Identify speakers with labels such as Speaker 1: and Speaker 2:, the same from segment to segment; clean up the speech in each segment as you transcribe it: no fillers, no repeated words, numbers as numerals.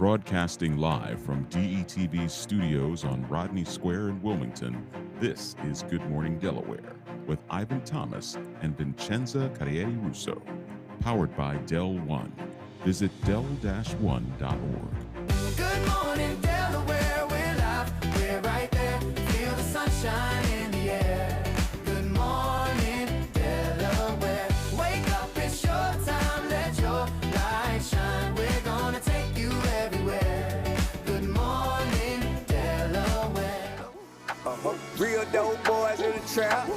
Speaker 1: Broadcasting live from DETV studios on Rodney Square in Wilmington, this is Good Morning Delaware with Ivan Thomas and Vincenza Russo. Powered by Del One. Visit del-one.org.
Speaker 2: Good morning, Delaware, we're live, we're right there, feel the sunshine in the air. Good morning, Delaware, wake up, it's your time, let your light shine, we're gonna take you everywhere. Good morning, Delaware.
Speaker 3: Real dope boys in the trap.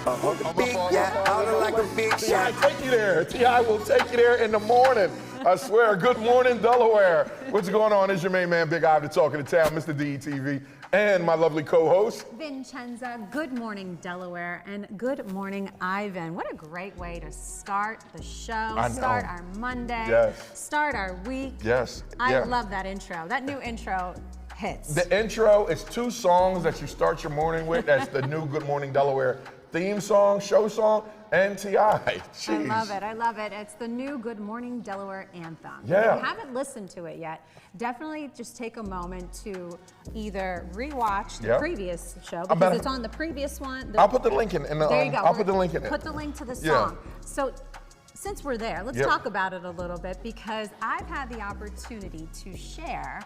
Speaker 3: The big yacht, holler like a big
Speaker 4: T.I.
Speaker 3: shot.
Speaker 4: take you there. T.I. will take you there in the morning. I swear. Good morning, Delaware. What's going on? It's your main man, Big Ivan, talking to town, Mr. DETV, and my lovely co-host,
Speaker 5: Vincenza. Good morning, Delaware, and good morning, Ivan. What a great way to start the show, start our Monday, start our week.
Speaker 4: Yes.
Speaker 5: I love that intro. That new intro hits.
Speaker 4: The intro is 2 songs that you start your morning with. That's the new Good Morning Delaware theme song, show song, and T.I. Jeez.
Speaker 5: I love it. It's the new Good Morning Delaware anthem.
Speaker 4: Yeah.
Speaker 5: If you haven't listened to it yet, definitely just take a moment to either rewatch the previous show, because it's on the previous one.
Speaker 4: I'll put the link in.
Speaker 5: There you go.
Speaker 4: I'll put the link in it.
Speaker 5: Put the link to the
Speaker 4: Yeah.
Speaker 5: song. So, since we're there, let's talk about it a little bit, because I've had the opportunity to share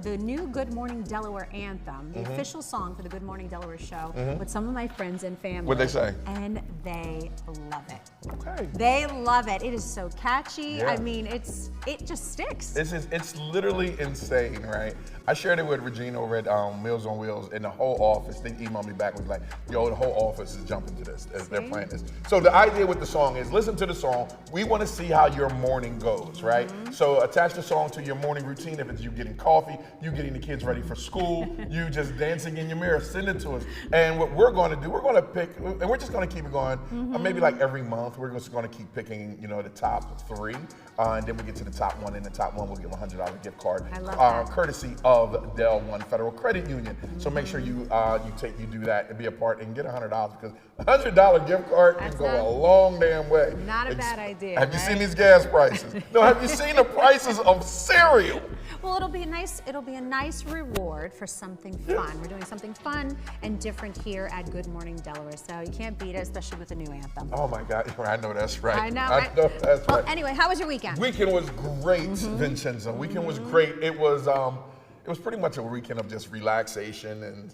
Speaker 5: the new Good Morning Delaware anthem, the official song for the Good Morning Delaware show, with some of my friends and family.
Speaker 4: What'd they say?
Speaker 5: And they love it.
Speaker 4: Okay.
Speaker 5: They love it. It is so catchy.
Speaker 4: Yeah.
Speaker 5: I mean, it just sticks.
Speaker 4: It's literally insane, right? I shared it with Regina over at Meals on Wheels, and the whole office, they emailed me back and was like, yo, the whole office is jumping to this as they're playing this. So the idea with the song is, listen to the song. We want to see how your morning goes, right? So attach the song to your morning routine. If it's you getting coffee, you getting the kids ready for school, you just dancing in your mirror, send it to us. And what we're going to do, we're going to pick, and we're just going to keep it going. Maybe like every month, we're just going to keep picking, the top 3. And then we get to the top 1, and the top 1 will give a $100 gift card, courtesy of Del One Federal Credit Union. So make sure you do that and be a part and get $100, because a $100 gift card can go a long damn way.
Speaker 5: Not a bad idea.
Speaker 4: Have you seen these gas prices? No, have you seen the prices of cereal?
Speaker 5: Well, it'll be a nice reward for something fun. We're doing something fun and different here at Good Morning Delaware, so you can't beat it, especially with a new anthem.
Speaker 4: Oh my God, I know that's right.
Speaker 5: I know that's
Speaker 4: right.
Speaker 5: Anyway, how was your weekend?
Speaker 4: Weekend was great, Vincenza. Weekend was great. It was pretty much a weekend of just relaxation and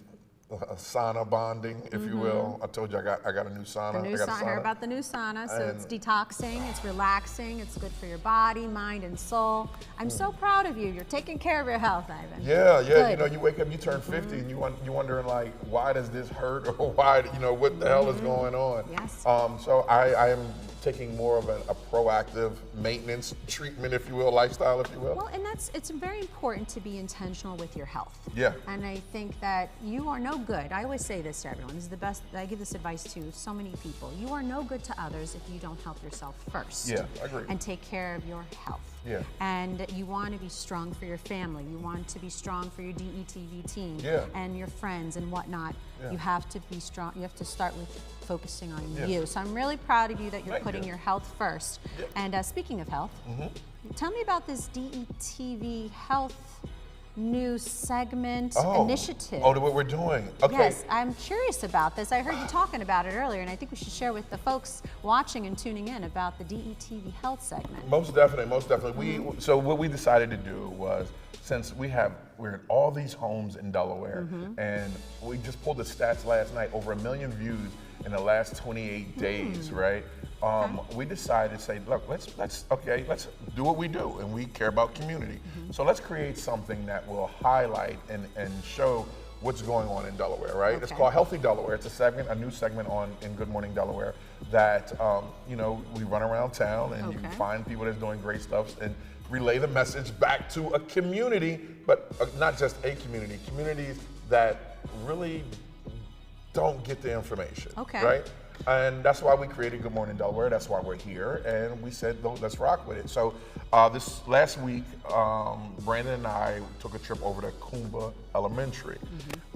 Speaker 4: sauna bonding, if you will. I told you I got a new sauna.
Speaker 5: I heard about the new sauna. So it's detoxing, it's relaxing, it's good for your body, mind, and soul. I'm so proud of you. You're taking care of your health, Ivan.
Speaker 4: Yeah.
Speaker 5: Good.
Speaker 4: You wake up, you turn 50, and you're wondering like, why does this hurt, or why, what the hell is going on?
Speaker 5: Yes.
Speaker 4: So I am taking more of a proactive maintenance treatment, if you will, lifestyle, if you will.
Speaker 5: Well, and it's very important to be intentional with your health.
Speaker 4: Yeah.
Speaker 5: And I think that you are no good. I always say this to everyone. This is the best. I give this advice to so many people. You are no good to others if you don't help yourself first.
Speaker 4: Yeah, I agree.
Speaker 5: And take care of your health.
Speaker 4: Yeah.
Speaker 5: And you want to be strong for your family. You want to be strong for your DETV team.
Speaker 4: Yeah.
Speaker 5: And your friends and whatnot.
Speaker 4: Yeah.
Speaker 5: You have to be strong. You have to start with focusing on you. So I'm really proud of you that you're putting your health first. Yeah. And speaking of health, tell me about this DETV health new segment initiative.
Speaker 4: Oh, what we're doing. Okay.
Speaker 5: Yes, I'm curious about this. I heard you talking about it earlier, and I think we should share with the folks watching and tuning in about the DETV health segment.
Speaker 4: Most definitely. So what we decided to do was, since we're in all these homes in Delaware, and we just pulled the stats last night, over 1 million views in the last 28 days, right? We decided to say, look, let's do what we do, and we care about community. So let's create something that will highlight and show what's going on in Delaware, right? It's called Healthy Delaware. It's a new segment in Good Morning Delaware that we run around town, and you find people that's doing great stuff and relay the message back to a community, but not just a community, communities that really don't get the information, right? And that's why we created Good Morning Delaware. That's why we're here. And we said, let's rock with it. So this last week, Brandon and I took a trip over to Coomba Elementary.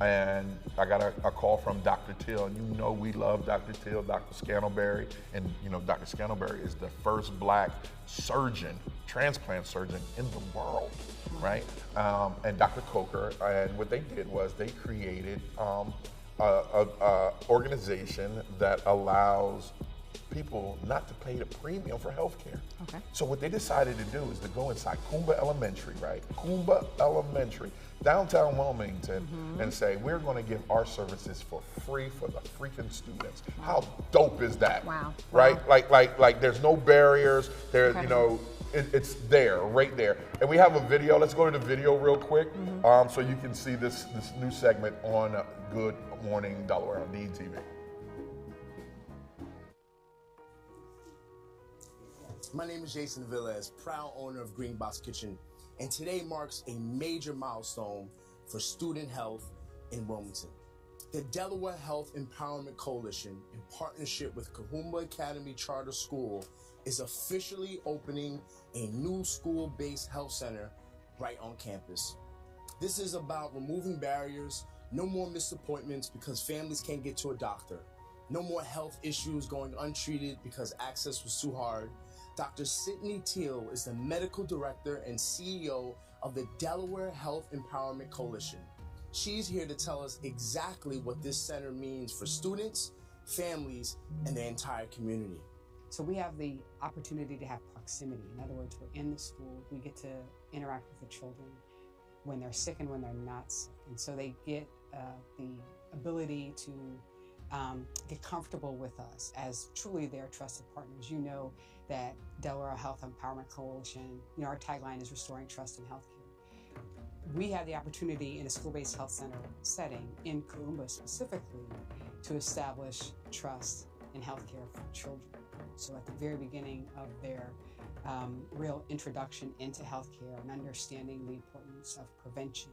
Speaker 4: And I got a call from Dr. Till. And we love Dr. Till, Dr. Scantleberry. And Dr. Scantleberry is the first Black surgeon transplant surgeon in the world, right? And Dr. Coker, and what they did was they created a organization that allows people not to pay the premium for healthcare.
Speaker 5: Okay.
Speaker 4: So what they decided to do is to go inside Coomba Elementary, right? Coomba Elementary, downtown Wilmington, and say, we're gonna give our services for free for the freaking students. How dope is that?
Speaker 5: Wow.
Speaker 4: Right?
Speaker 5: Wow.
Speaker 4: Like there's no barriers, there, you know, it's there, right there. And we have a video, let's go to the video real quick, so you can see this new segment on Good Morning Delaware on DETV.
Speaker 6: My name is Jason Villas, proud owner of Green Box Kitchen, and today marks a major milestone for student health in Wilmington. The Delaware Health Empowerment Coalition, in partnership with Coomba Academy Charter School, is officially opening a new school-based health center right on campus. This is about removing barriers, no more missed appointments because families can't get to a doctor, no more health issues going untreated because access was too hard. Dr. Sydney Teal is the medical director and CEO of the Delaware Health Empowerment Coalition. She's here to tell us exactly what this center means for students, families, and the entire community.
Speaker 7: So we have the opportunity to have proximity. In other words, we're in the school, we get to interact with the children when they're sick and when they're not sick. And so they get the ability to get comfortable with us as truly their trusted partners. You know that Delaware Health Empowerment Coalition, you know, our tagline is restoring trust in healthcare. We have the opportunity in a school-based health center setting in Coomba specifically to establish trust in healthcare for children. So at the very beginning of their real introduction into healthcare and understanding the importance of prevention,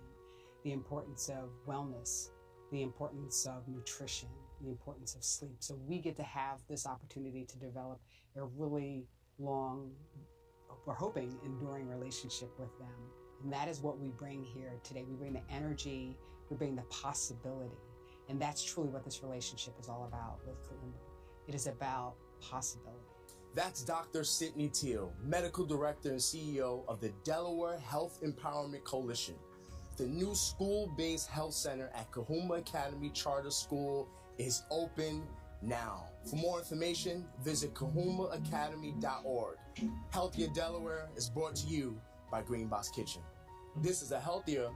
Speaker 7: the importance of wellness, the importance of nutrition, the importance of sleep. So we get to have this opportunity to develop a really long, we're hoping, enduring relationship with them. And that is what we bring here today. We bring the energy, we bring the possibility. And that's truly what this relationship is all about with Coomba. It is about possibility.
Speaker 6: That's Dr. Sydney Teal, medical director and CEO of the Delaware Health Empowerment Coalition. The new school-based health center at Coomba Academy Charter School is open now. For more information, visit CoombaAcademy.org. Healthier Delaware is brought to you by Green Box Kitchen. This is a healthier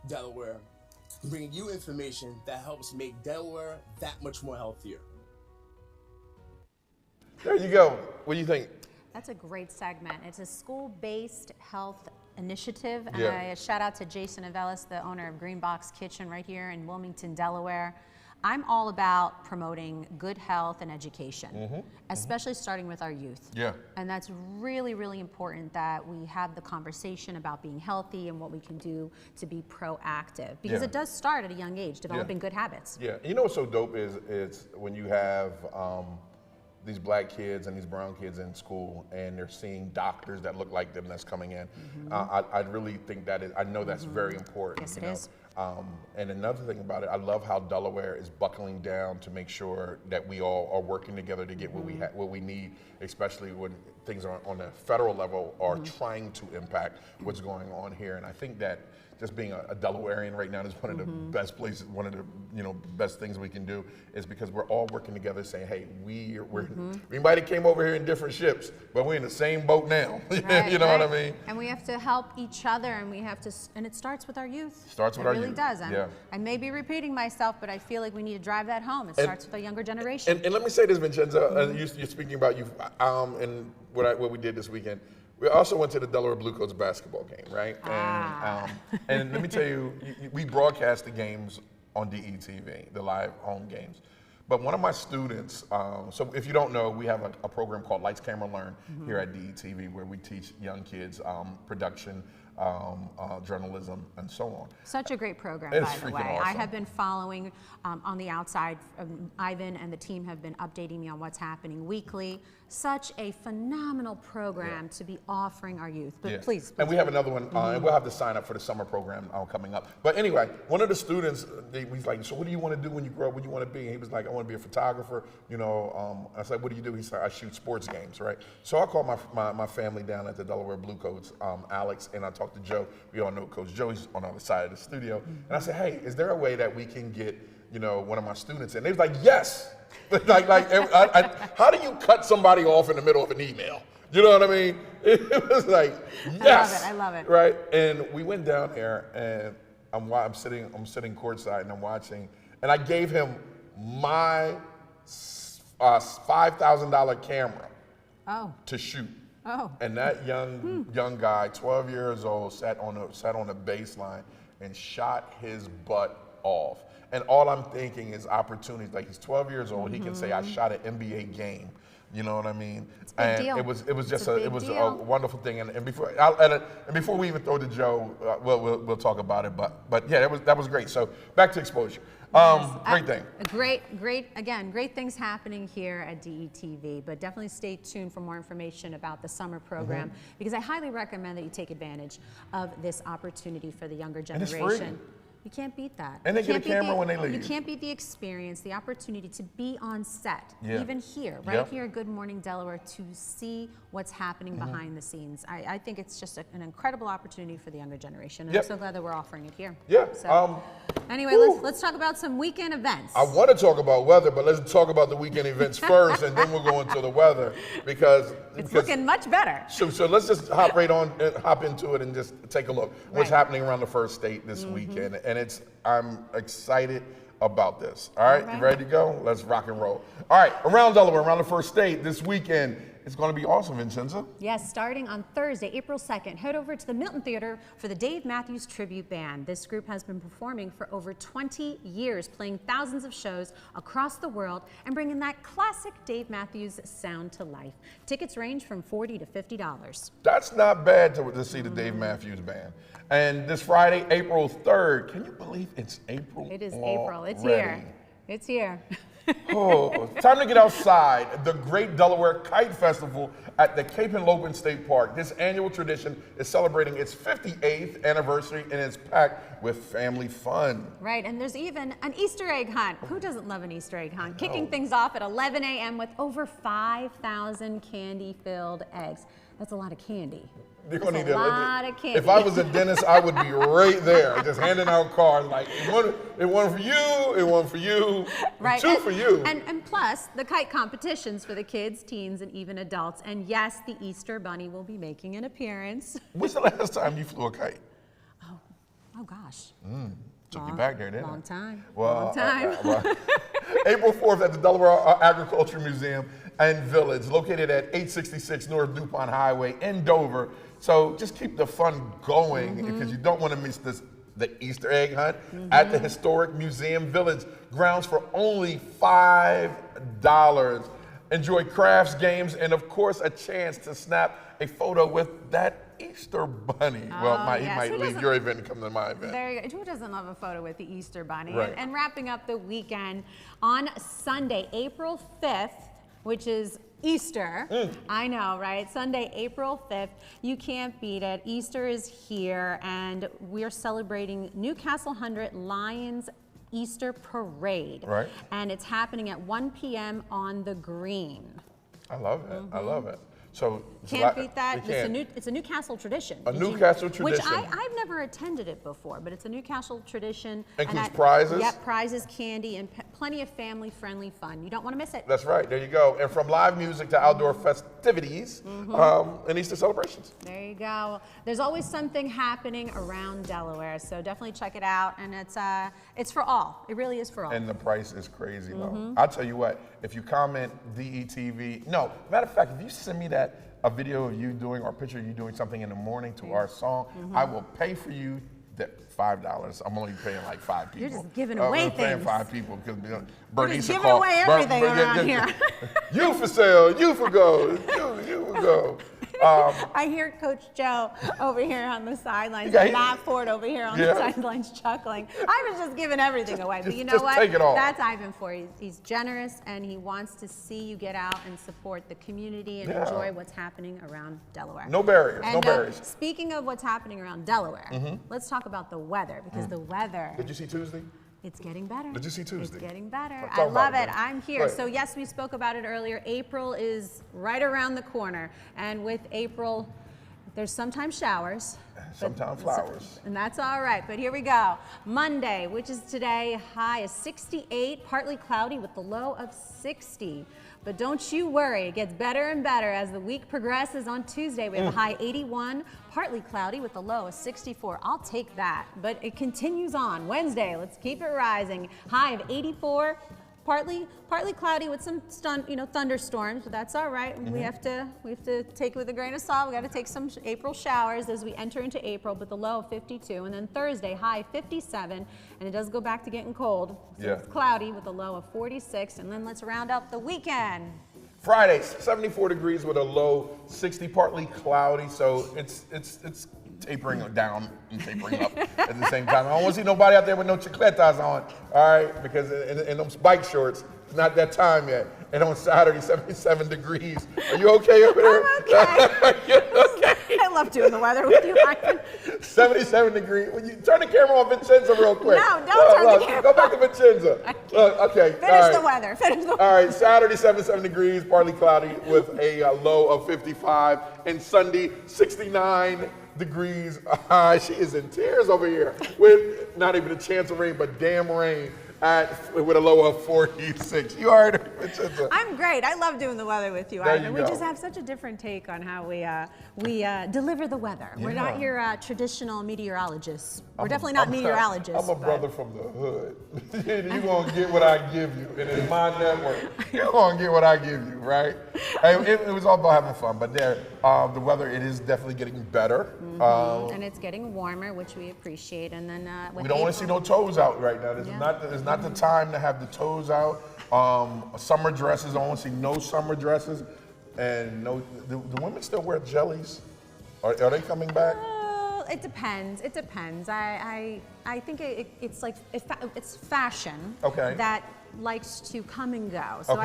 Speaker 6: Delaware, bringing you information that helps make Delaware that much more healthier.
Speaker 4: There you go. What do you think?
Speaker 5: That's a great segment. It's a school-based health initiative. And
Speaker 4: Yeah.
Speaker 5: a shout out to Jason Avellis, the owner of Green Box Kitchen right here in Wilmington, Delaware. I'm all about promoting good health and education, especially starting with our youth.
Speaker 4: Yeah.
Speaker 5: And that's really, really important that we have the conversation about being healthy and what we can do to be proactive. Because
Speaker 4: Yeah.
Speaker 5: it does start at a young age, developing good habits.
Speaker 4: Yeah, you know what's so dope is when you have these black kids and these brown kids in school and they're seeing doctors that look like them that's coming in. I really think that is, I know that's very important.
Speaker 5: Yes,
Speaker 4: you
Speaker 5: it
Speaker 4: know?
Speaker 5: is.
Speaker 4: And another thing about it, I love how Delaware is buckling down to make sure that we all are working together to get what we need, especially when things are on the federal level are trying to impact what's going on here. And I think that just being a Delawarean right now is one of the best places, one of the best things we can do is because we're all working together saying, hey, we might have came over here in different ships, but we're in the same boat now.
Speaker 5: Right,
Speaker 4: you know
Speaker 5: right.
Speaker 4: what I mean?
Speaker 5: And we have to help each other, and we have to, and it starts with our youth.
Speaker 4: Starts with our
Speaker 5: youth. It
Speaker 4: youth,
Speaker 5: really does.
Speaker 4: yeah.
Speaker 5: I may be repeating myself, but I feel like we need to drive that home. It starts with our younger generation.
Speaker 4: And let me say this, Vincenza, you're speaking about youth, and what we did this weekend. We also went to the Delaware Blue Coats basketball game, right? And let me tell you, we broadcast the games on DETV, the live home games. But one of my students, so if you don't know, we have a program called Lights, Camera, Learn here at DETV where we teach young kids production, journalism, and so on.
Speaker 5: Such a great program,
Speaker 4: It's
Speaker 5: by the way.
Speaker 4: freaking
Speaker 5: I
Speaker 4: awesome.
Speaker 5: have been following on the outside. Ivan and the team have been updating me on what's happening weekly. Such a phenomenal program to be offering our youth. But
Speaker 4: Yeah.
Speaker 5: please.
Speaker 4: And we have another one, and we'll have to sign up for the summer program coming up. But anyway, one of the students, he's like, so what do you want to do when you grow up? What do you want to be? And he was like, I want to be a photographer. You know, I said, what do you do? He said, I shoot sports games, right? So I called my family down at the Delaware Bluecoats, Alex, and I talked to Joe. We all know Coach Joe. He's on the other side of the studio. And I said, hey, is there a way that we can get, you know, one of my students? And they was like, yes. How do you cut somebody off in the middle of an email? You know what I mean? It was like, yes.
Speaker 5: I love it.
Speaker 4: Right? And we went down there, and I'm sitting courtside, and I'm watching, and I gave him my $5,000 camera to shoot.
Speaker 5: Oh.
Speaker 4: And that young guy, 12 years old, sat on the baseline and shot his butt off. And all I'm thinking is opportunities. Like, he's 12 years old. He can say, I shot an NBA game. You know what I mean?
Speaker 5: It's a big deal.
Speaker 4: It was just
Speaker 5: It's
Speaker 4: a wonderful thing. And before we even throw to Joe, we'll talk about it. But yeah, that was great. So back to exposure. Great thing.
Speaker 5: Great things happening here at DETV, but definitely stay tuned for more information about the summer program, because I highly recommend that you take advantage of this opportunity for the younger generation.
Speaker 4: And it's free.
Speaker 5: You can't beat that.
Speaker 4: And they get a camera when they leave.
Speaker 5: You can't beat the experience, the opportunity to be on set,
Speaker 4: Yeah.
Speaker 5: even here, right here at Good Morning Delaware, to see what's happening behind the scenes. I think it's just an incredible opportunity for the younger generation, and I'm so glad that we're offering it here.
Speaker 4: Yeah.
Speaker 5: So, anyway, let's talk about some weekend events.
Speaker 4: I want to talk about weather, but let's talk about the weekend events first, and then we'll go into the weather because
Speaker 5: it's looking much better.
Speaker 4: So let's just hop into it and just take a look what's happening around the first state this weekend, and I'm excited about this. All right, you ready to go? Let's rock and roll. All right, around Delaware, around the first state this weekend. It's going to be awesome, Vincenza.
Speaker 5: Yes, starting on Thursday, April 2nd, head over to the Milton Theater for the Dave Matthews Tribute Band. This group has been performing for over 20 years, playing thousands of shows across the world and bringing that classic Dave Matthews sound to life. Tickets range from $40 to $50.
Speaker 4: That's not bad to see the Dave Matthews Band. And this Friday, April 3rd, can you believe it's April?
Speaker 5: It is
Speaker 4: already?
Speaker 5: April. It's here. It's here.
Speaker 4: Oh, time to get outside. The Great Delaware Kite Festival at the Cape and Lopin State Park. This annual tradition is celebrating its 58th anniversary, and it's packed with family fun.
Speaker 5: Right, and there's even an Easter egg hunt. Who doesn't love an Easter egg hunt? Kicking things off at 11 a.m. with over 5,000 candy-filled eggs. That's a lot of candy.
Speaker 4: You're gonna need
Speaker 5: a lot of candy.
Speaker 4: If I was a dentist, I would be right there, just handing out cards like, one for you, one for you,
Speaker 5: right.
Speaker 4: two for you.
Speaker 5: And plus, the kite competitions for the kids, teens, and even adults. And yes, the Easter Bunny will be making an appearance.
Speaker 4: When's the last time you flew a kite?
Speaker 5: Oh gosh.
Speaker 4: Took you back there, didn't it?
Speaker 5: Long time.
Speaker 4: Well,
Speaker 5: long time.
Speaker 4: April 4th at the Delaware Agriculture Museum and Village, located at 866 North DuPont Highway in Dover. So just keep the fun going because you don't want to miss the Easter egg hunt at the historic Museum Village. Grounds for only $5. Enjoy crafts, games, and of course a chance to snap a photo with that Easter Bunny. He might leave your event and come to my event.
Speaker 5: There you go. Who doesn't love a photo with the Easter Bunny?
Speaker 4: Right.
Speaker 5: And wrapping up the weekend on Sunday, April 5th, which is Easter. I know, right? Sunday, April 5th. You can't beat it. Easter is here, and we're celebrating Newcastle 100 Lions Easter Parade.
Speaker 4: Right.
Speaker 5: And it's happening at 1 p.m. on the Green.
Speaker 4: I love it. I love it. So
Speaker 5: can't beat that. It's a Newcastle tradition.
Speaker 4: Newcastle tradition.
Speaker 5: Which I've never attended it before, but it's a Newcastle tradition.
Speaker 4: Includes prizes?
Speaker 5: Yep, prizes, candy, and plenty of family-friendly fun. You don't want to miss it.
Speaker 4: That's right. There you go. And from live music to outdoor festivities and Easter celebrations.
Speaker 5: There you go. There's always something happening around Delaware, so definitely check it out. And it's for all. It really is for all.
Speaker 4: And the price is crazy low. I'll tell you what, if you comment DETV, no, matter of fact, if you send me a video of you doing or a picture of you doing something in the morning to our song, I will pay for you that $5. I'm only paying like 5 people.
Speaker 5: You're just giving away
Speaker 4: I'm
Speaker 5: things.
Speaker 4: paying 5 people because Bernice
Speaker 5: giving away everything around here.
Speaker 4: You for sale, you for gold, you for go.
Speaker 5: I hear Coach Joe over here on the sidelines, and Matt Ford over here on the sidelines chuckling. I was just giving everything away, but you know what?
Speaker 4: Take it all.
Speaker 5: That's Ivan for you. He's generous, and he wants to see you get out and support the community and enjoy what's happening around Delaware.
Speaker 4: No barriers,
Speaker 5: and,
Speaker 4: no barriers.
Speaker 5: Speaking of what's happening around Delaware, let's talk about the weather, because the weather.
Speaker 4: Did you see Tuesday?
Speaker 5: It's getting better.
Speaker 4: Did you see Tuesday?
Speaker 5: It's getting better.
Speaker 4: Talk
Speaker 5: I love
Speaker 4: about
Speaker 5: it.
Speaker 4: it.
Speaker 5: I'm here. So yes, we spoke about it earlier. April is right around the corner. And with April, there's sometimes showers.
Speaker 4: Sometimes flowers.
Speaker 5: And that's all right. But here we go. Monday, which is today, high is 68, partly cloudy with the low of 60. But don't you worry, it gets better and better as the week progresses. On Tuesday, we have a high 81, partly cloudy with a low of 64. I'll take that, but it continues on. Wednesday, let's keep it rising. High of 84, partly cloudy with some thunderstorms, but that's all right. We have to take it with a grain of salt. We got to take some April showers as we enter into April, but the low of 52. And then Thursday, high 57, and it does go back to getting cold. So it's cloudy with a low of 46. And then let's round up the weekend.
Speaker 4: Friday, 74 degrees with a low 60, partly cloudy. So it's tapering down and tapering up at the same time. I don't want to see nobody out there with no chicletas on, all right? Because in those bike shorts, it's not that time yet. And on Saturday, 77 degrees. Are you okay over there?
Speaker 5: I'm okay.
Speaker 4: Okay.
Speaker 5: I love doing the weather with you, Ivan.
Speaker 4: 77 degrees. Will you turn the camera on Vincenza real quick?
Speaker 5: No, don't turn the camera
Speaker 4: Go back to Vincenza. Okay.
Speaker 5: Finish the weather.
Speaker 4: All right, Saturday, 77 degrees, partly cloudy with a low of 55. And Sunday, 69 degrees. She is in tears over here with not even a chance of rain, but damn rain. With a low of 46. You are Vincenza.
Speaker 5: I'm great. I love doing the weather with you, Ivan. We just have such a different take on how we deliver the weather. We're not your traditional meteorologists. We're definitely not meteorologists.
Speaker 4: I'm a brother from the hood. You're going to get what I give you. And in my network, you're going to get what I give you, right? It was all about having fun. But the weather, it is definitely getting better.
Speaker 5: And it's getting warmer, which we appreciate. And then
Speaker 4: we don't want to see no toes out right now. It's not the time to have the toes out. Summer dresses, I don't want to see no summer dresses. And do women still wear jellies? Are they coming back?
Speaker 5: It depends. It depends. I think it's fashion that likes to come and go. So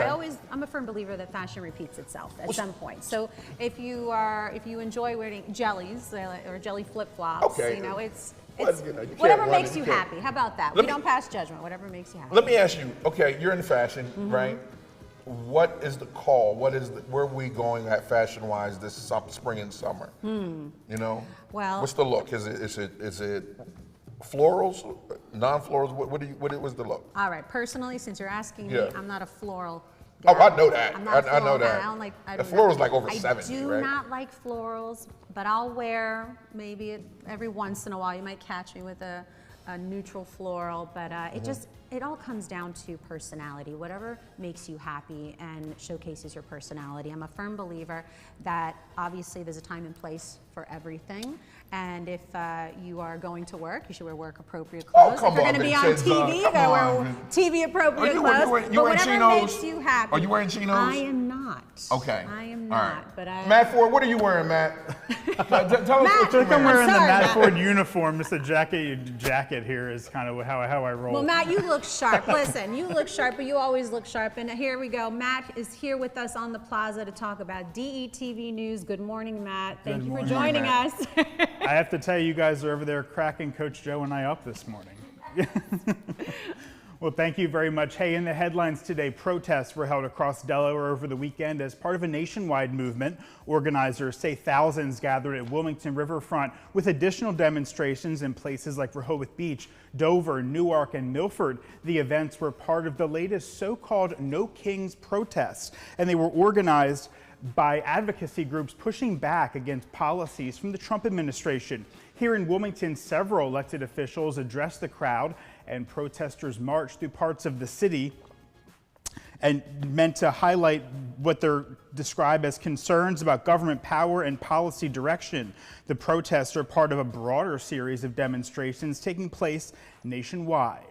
Speaker 5: I'm a firm believer that fashion repeats itself at some point. So if you enjoy wearing jellies or jelly flip-flops, it's whatever makes you happy. How about that? We don't pass judgment. Whatever makes you happy.
Speaker 4: Let me ask you. Okay, you're in fashion, right? What is the call? Where are we going at fashion-wise this spring and summer? You know.
Speaker 5: Well,
Speaker 4: what's the look? Is it florals, non-florals? What was the look?
Speaker 5: All right. Personally, since you're asking me, I'm not a floral.
Speaker 4: Oh, I know that.
Speaker 5: I
Speaker 4: know that.
Speaker 5: I don't like.
Speaker 4: The floral's like over 70,
Speaker 5: I do
Speaker 4: right?
Speaker 5: not like florals, but I'll wear maybe every once in a while. You might catch me with a neutral floral, but it all comes down to personality. Whatever makes you happy and showcases your personality. I'm a firm believer that obviously there's a time and place for everything. And if you are going to work, you should wear work-appropriate clothes. If you're going to be on TV, you got to wear TV-appropriate clothes.
Speaker 4: You wearing chinos?
Speaker 5: Makes you happy.
Speaker 4: Are you wearing chinos?
Speaker 5: I am not.
Speaker 4: Okay.
Speaker 5: I am not.
Speaker 4: Right.
Speaker 5: But
Speaker 4: Matt Ford, what are you wearing, Matt? Tell us what you're
Speaker 8: I'm wearing the Matt
Speaker 5: Matt.
Speaker 8: Ford uniform. Just a jacket here is kind of how I roll.
Speaker 5: Well, Matt, you look sharp. Listen, you look sharp, but you always look sharp. And here we go. Matt is here with us on the plaza to talk about DETV News. Good morning, Matt. Thank you for joining us.
Speaker 8: I have to tell you, you guys are over there cracking Coach Joe and I up this morning. Well, thank you very much. Hey, in the headlines today, protests were held across Delaware over the weekend as part of a nationwide movement. Organizers say thousands gathered at Wilmington Riverfront with additional demonstrations in places like Rehoboth Beach, Dover, Newark, and Milford. The events were part of the latest so-called No Kings protests, and they were organized by advocacy groups pushing back against policies from the Trump administration. Here in Wilmington, several elected officials addressed the crowd, and protesters marched through parts of the city and meant to highlight what they're described as concerns about government power and policy direction. The protests are part of a broader series of demonstrations taking place nationwide.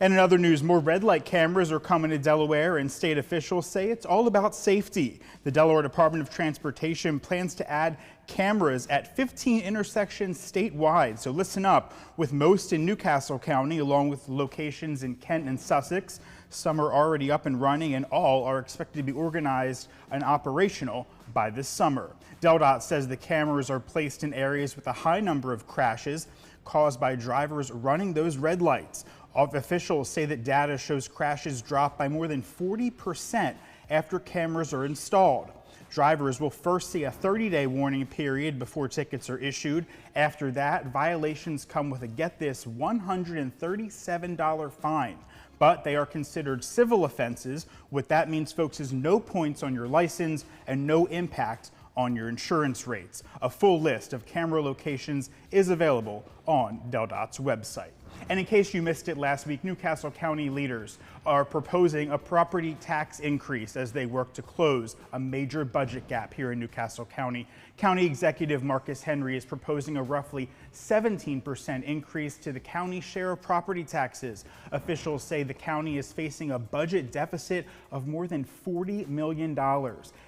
Speaker 8: And in other news, more red light cameras are coming to Delaware, and state officials say it's all about safety. The Delaware Department of Transportation plans to add cameras at 15 intersections statewide. So listen up, with most in Newcastle County, along with locations in Kent and Sussex. Some are already up and running, and all are expected to be organized and operational by this summer. DelDOT says the cameras are placed in areas with a high number of crashes caused by drivers running those red lights. Officials say that data shows crashes drop by more than 40% after cameras are installed. Drivers will first see a 30-day warning period before tickets are issued. After that, violations come with a, get this, $137 fine. But they are considered civil offenses. What that means, folks, is no points on your license and no impact on your insurance rates. A full list of camera locations is available on DelDOT's website. And in case you missed it last week, Newcastle County leaders are proposing a property tax increase as they work to close a major budget gap here in Newcastle County. County Executive Marcus Henry is proposing a roughly 17% increase to the county share of property taxes. Officials say the county is facing a budget deficit of more than $40 million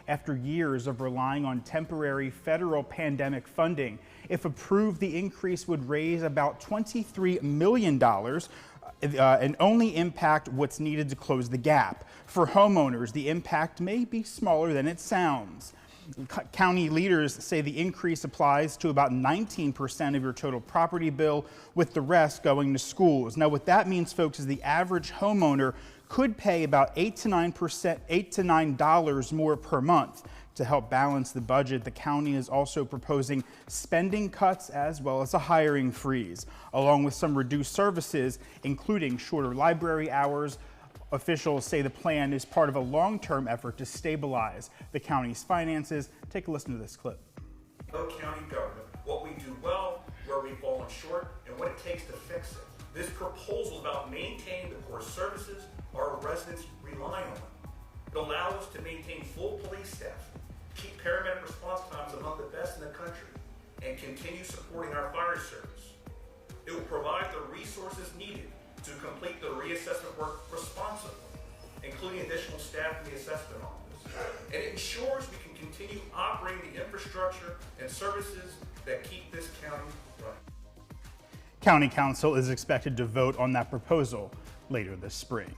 Speaker 8: after years of relying on temporary federal pandemic funding. If approved, the increase would raise about $23 million and only impact what's needed to close the gap. For homeowners, the impact may be smaller than it sounds. County leaders say the increase applies to about 19% of your total property bill, with the rest going to schools. Now, what that means, folks, is the average homeowner could pay about $8 to $9 more per month. To help balance the budget, the county is also proposing spending cuts as well as a hiring freeze, along with some reduced services, including shorter library hours. Officials say the plan is part of a long-term effort to stabilize the county's finances. Take a listen to this clip.
Speaker 9: County government, what we do well, where we've fallen short, and what it takes to fix it. This proposal is about maintaining the core services our residents rely on. It allows us to maintain full police staff, keep paramedic response times among the best in the country, and continue supporting our fire service. It will provide the resources needed to complete the reassessment work responsibly, including additional staff in the assessment office. And it ensures we can continue operating the infrastructure and services that keep this county running.
Speaker 8: County Council is expected to vote on that proposal later this spring.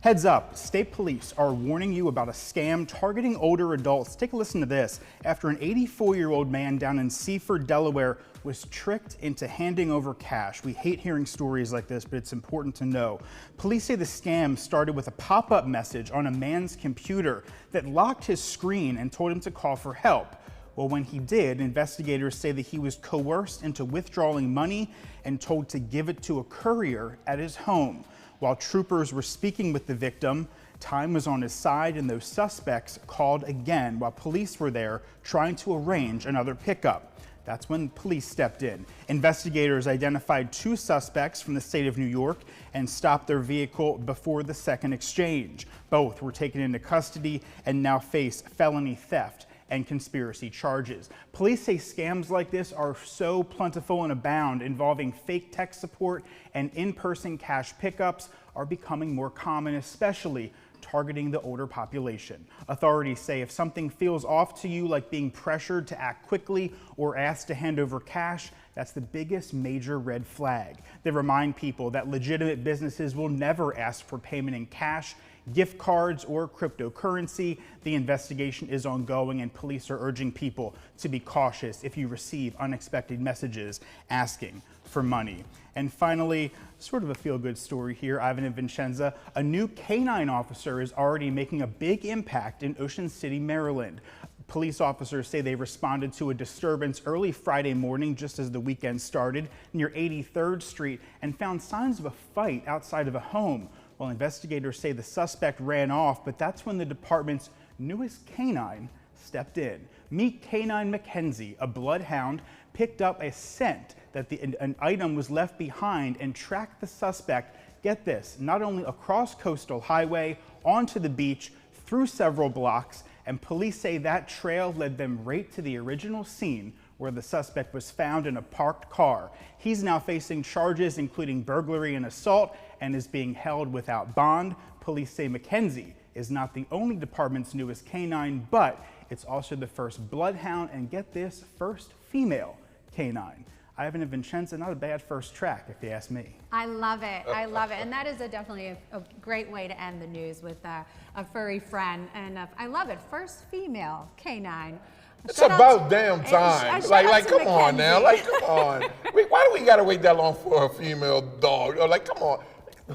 Speaker 8: Heads up, state police are warning you about a scam targeting older adults. Take a listen to this. After an 84-year-old man down in Seaford, Delaware, was tricked into handing over cash. We hate hearing stories like this, but it's important to know. Police say the scam started with a pop-up message on a man's computer that locked his screen and told him to call for help. Well, when he did, investigators say that he was coerced into withdrawing money and told to give it to a courier at his home. While troopers were speaking with the victim, time was on his side and those suspects called again while police were there trying to arrange another pickup. That's when police stepped in. Investigators identified 2 suspects from the state of New York and stopped their vehicle before the second exchange. Both were taken into custody and now face felony theft and conspiracy charges. Police say scams like this are so plentiful and abound, involving fake tech support and in-person cash pickups are becoming more common, especially targeting the older population. Authorities say if something feels off to you, like being pressured to act quickly or asked to hand over cash, that's the biggest major red flag. They remind people that legitimate businesses will never ask for payment in cash, gift cards, or cryptocurrency. The investigation is ongoing and police are urging people to be cautious if you receive unexpected messages asking for money. And finally, sort of a feel-good story here, Ivan and Vincenza. A new canine officer is already making a big impact in Ocean City, Maryland. Police officers say they responded to a disturbance early Friday morning just as the weekend started near 83rd Street and found signs of a fight outside of a home. Well, investigators say the suspect ran off, but that's when the department's newest canine stepped in. Meet Canine Mackenzie, a bloodhound, picked up a scent that an item was left behind and tracked the suspect, get this, not only across Coastal Highway, onto the beach, through several blocks, and police say that trail led them right to the original scene where the suspect was found in a parked car. He's now facing charges including burglary and assault and is being held without bond. Police say Mackenzie is not the only department's newest canine, but it's also the first bloodhound and, get this, first female canine. Ivan and Vincenza, not a bad first track, if you ask me.
Speaker 5: I love it. I love it. And that is definitely a great way to end the news with a furry friend. And I love it. First female canine.
Speaker 4: It's about damn time. Like come on now. Like, come on. Why do we got to wait that long for a female dog? Like, come on.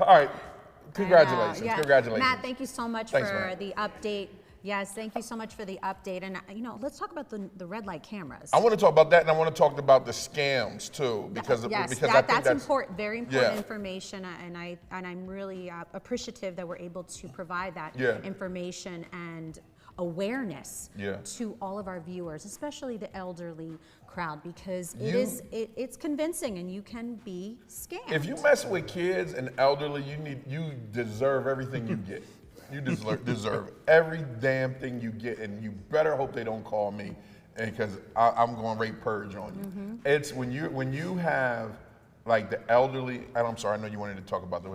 Speaker 4: All right. Congratulations.
Speaker 5: Yeah.
Speaker 4: Congratulations.
Speaker 5: Matt, thank you so much for the update. Yes, thank you so much for the update. And, let's talk about the red light cameras.
Speaker 4: I want to talk about that, and I want to talk about the scams, too. Because I think
Speaker 5: that's important, very important information. And I'm really appreciative that we're able to provide that information and awareness to all of our viewers, especially the elderly crowd, because it's convincing and you can be scammed.
Speaker 4: If you mess with kids and elderly, you deserve everything you get. You deserve every damn thing you get, and you better hope they don't call me, because I'm going to rape purge on you. It's when you have like the elderly, and I'm sorry, I know you wanted to talk about the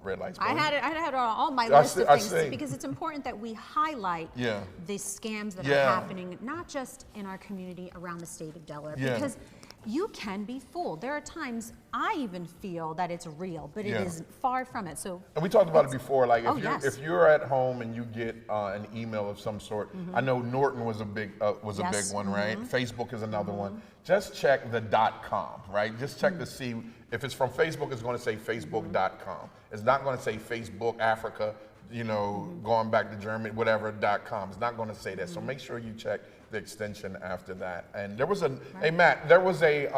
Speaker 4: red lights.
Speaker 5: I had it on my list of things because it's important that we highlight the scams that are happening, not just in our community, around the state of Delaware, because you can be fooled. There are times I even feel that it's real, but it is far from it. So,
Speaker 4: and we talked about it before. Like if you're at home and you get an email of some sort, I know Norton was a big one, right? Facebook is another one. Just check the .com, right? Just check to see if it's from Facebook. It's going to say Facebook.com. It's not going to say Facebook Africa. Going back to Germany, whatever .com. It's not going to say that. So make sure you check the extension after that. And there was hey Matt, there was a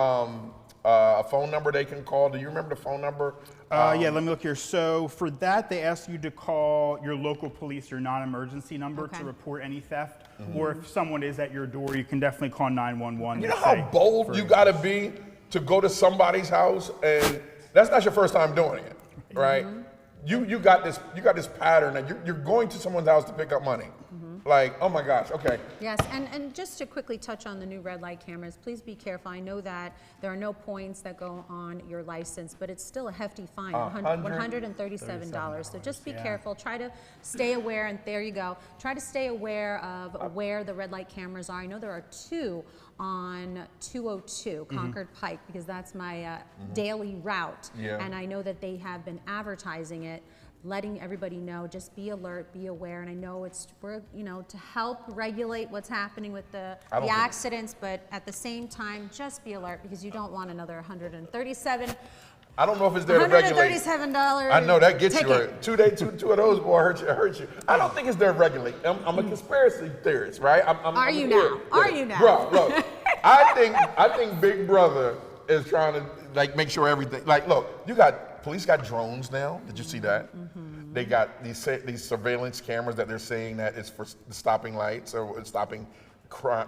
Speaker 4: phone number they can call. Do you remember the phone number?
Speaker 8: Yeah, let me look here. So for that, they ask you to call your local police or non-emergency number to report any theft. Or if someone is at your door, you can definitely call 911.
Speaker 4: You know how bold you got to be to go to somebody's house, and that's not your first time doing it, right? You got this pattern that you're going to someone's house to pick up money. Like, oh my gosh, okay.
Speaker 5: Yes, and just to quickly touch on the new red light cameras, please be careful. I know that there are no points that go on your license, but it's still a hefty fine, $137. So just be careful. Try to stay aware, and there you go. Try to stay aware of where the red light cameras are. I know there are 2 on 202 Concord Pike, because that's my daily route. And I know that they have been advertising it, letting everybody know, just be alert, be aware. And I know we're to help regulate what's happening with the accidents, but at the same time, just be alert, because you don't want another $137.
Speaker 4: I don't know if it's there to regulate.
Speaker 5: $137.
Speaker 4: I know that gets you right. Two of those, boy, hurt you. I don't think it's there to regulate. I'm a conspiracy theorist, right?
Speaker 5: Are you now? Are you now?
Speaker 4: Bro, look, I think Big Brother is trying to make sure everything. Like, look, police got drones now. Did you see that? They got these surveillance cameras that they're saying that it's for stopping lights or stopping crime.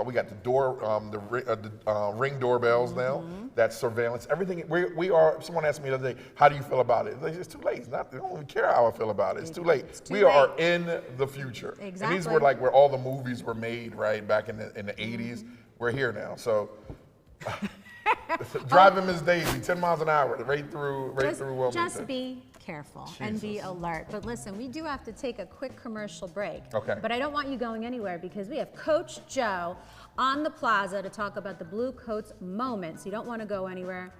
Speaker 4: We got the door, the ring doorbells now. That's surveillance. Everything. Someone asked me the other day, how do you feel about it? It's too late. I don't even care how I feel about it. It's too late. We are in the future.
Speaker 5: Exactly.
Speaker 4: And these were like where all the movies were made, right? Back in the 80s. We're here now. So. Driving Miss Daisy, 10 miles an hour, right through Wilmington.
Speaker 5: Just be careful and be alert. But listen, we do have to take a quick commercial break.
Speaker 4: Okay.
Speaker 5: But I don't want you going anywhere, because we have Coach Joe on the plaza to talk about the Blue Coats moment. So you don't want to go anywhere.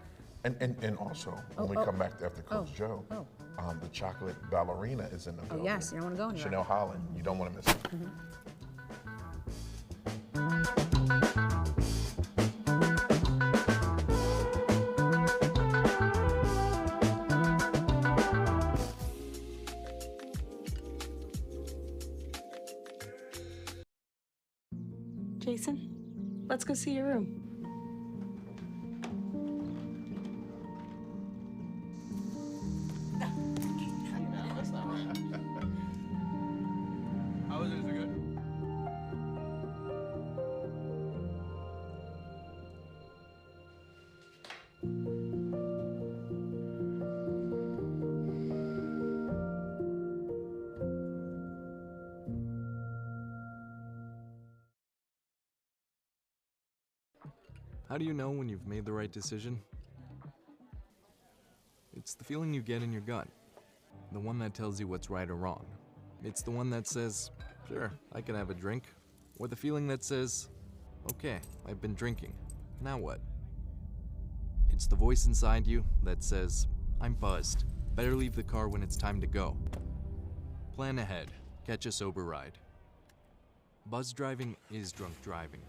Speaker 4: And also, when we come back after Coach Joe, the Chocolate Ballerina is in the building.
Speaker 5: Oh yes, you don't want to go anywhere.
Speaker 4: Chanel Holland, you don't want to miss it.
Speaker 10: Jason, let's go see your room.
Speaker 11: How do you know when you've made the right decision? It's the feeling you get in your gut. The one that tells you what's right or wrong. It's the one that says, sure, I can have a drink. Or the feeling that says, okay, I've been drinking. Now what? It's the voice inside you that says, I'm buzzed. Better leave the car when it's time to go. Plan ahead. Catch a sober ride. Buzz driving is drunk driving.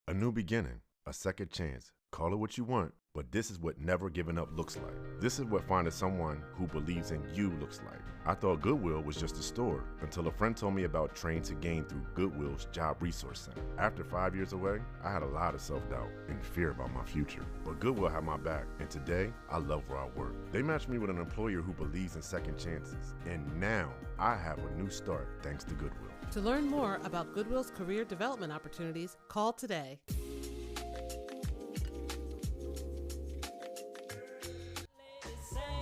Speaker 12: A new beginning, a second chance. Call it what you want, but this is what never giving up looks like. This is what finding someone who believes in you looks like. I thought Goodwill was just a store until a friend told me about Train to Gain through Goodwill's Job Resource Center. After 5 years away, I had a lot of self-doubt and fear about my future, but Goodwill had my back, and today, I love where I work. They matched me with an employer who believes in second chances, and now I have a new start thanks to Goodwill.
Speaker 13: To learn more about Goodwill's career development opportunities, call today.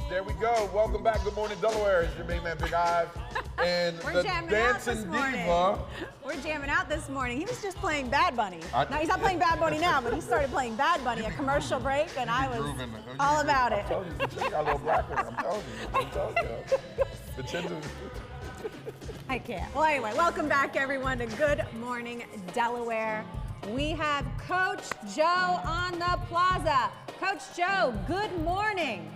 Speaker 4: There we go. Welcome back. Good Morning Delaware. It's your main man, Big Ive. And
Speaker 5: We're
Speaker 4: the
Speaker 5: jamming out this
Speaker 4: dancing
Speaker 5: morning.
Speaker 4: diva.
Speaker 5: We're jamming out this morning. He was just playing Bad Bunny. Now, he's not playing Bad Bunny now, but he started playing Bad Bunny, a commercial break, and I was all about it.
Speaker 4: I'm telling you, she got a little black one. I'm telling you. Vincenza.
Speaker 5: I can't. Well, anyway, welcome back, everyone, to Good Morning Delaware. We have Coach Joe on the plaza. Coach Joe, good morning.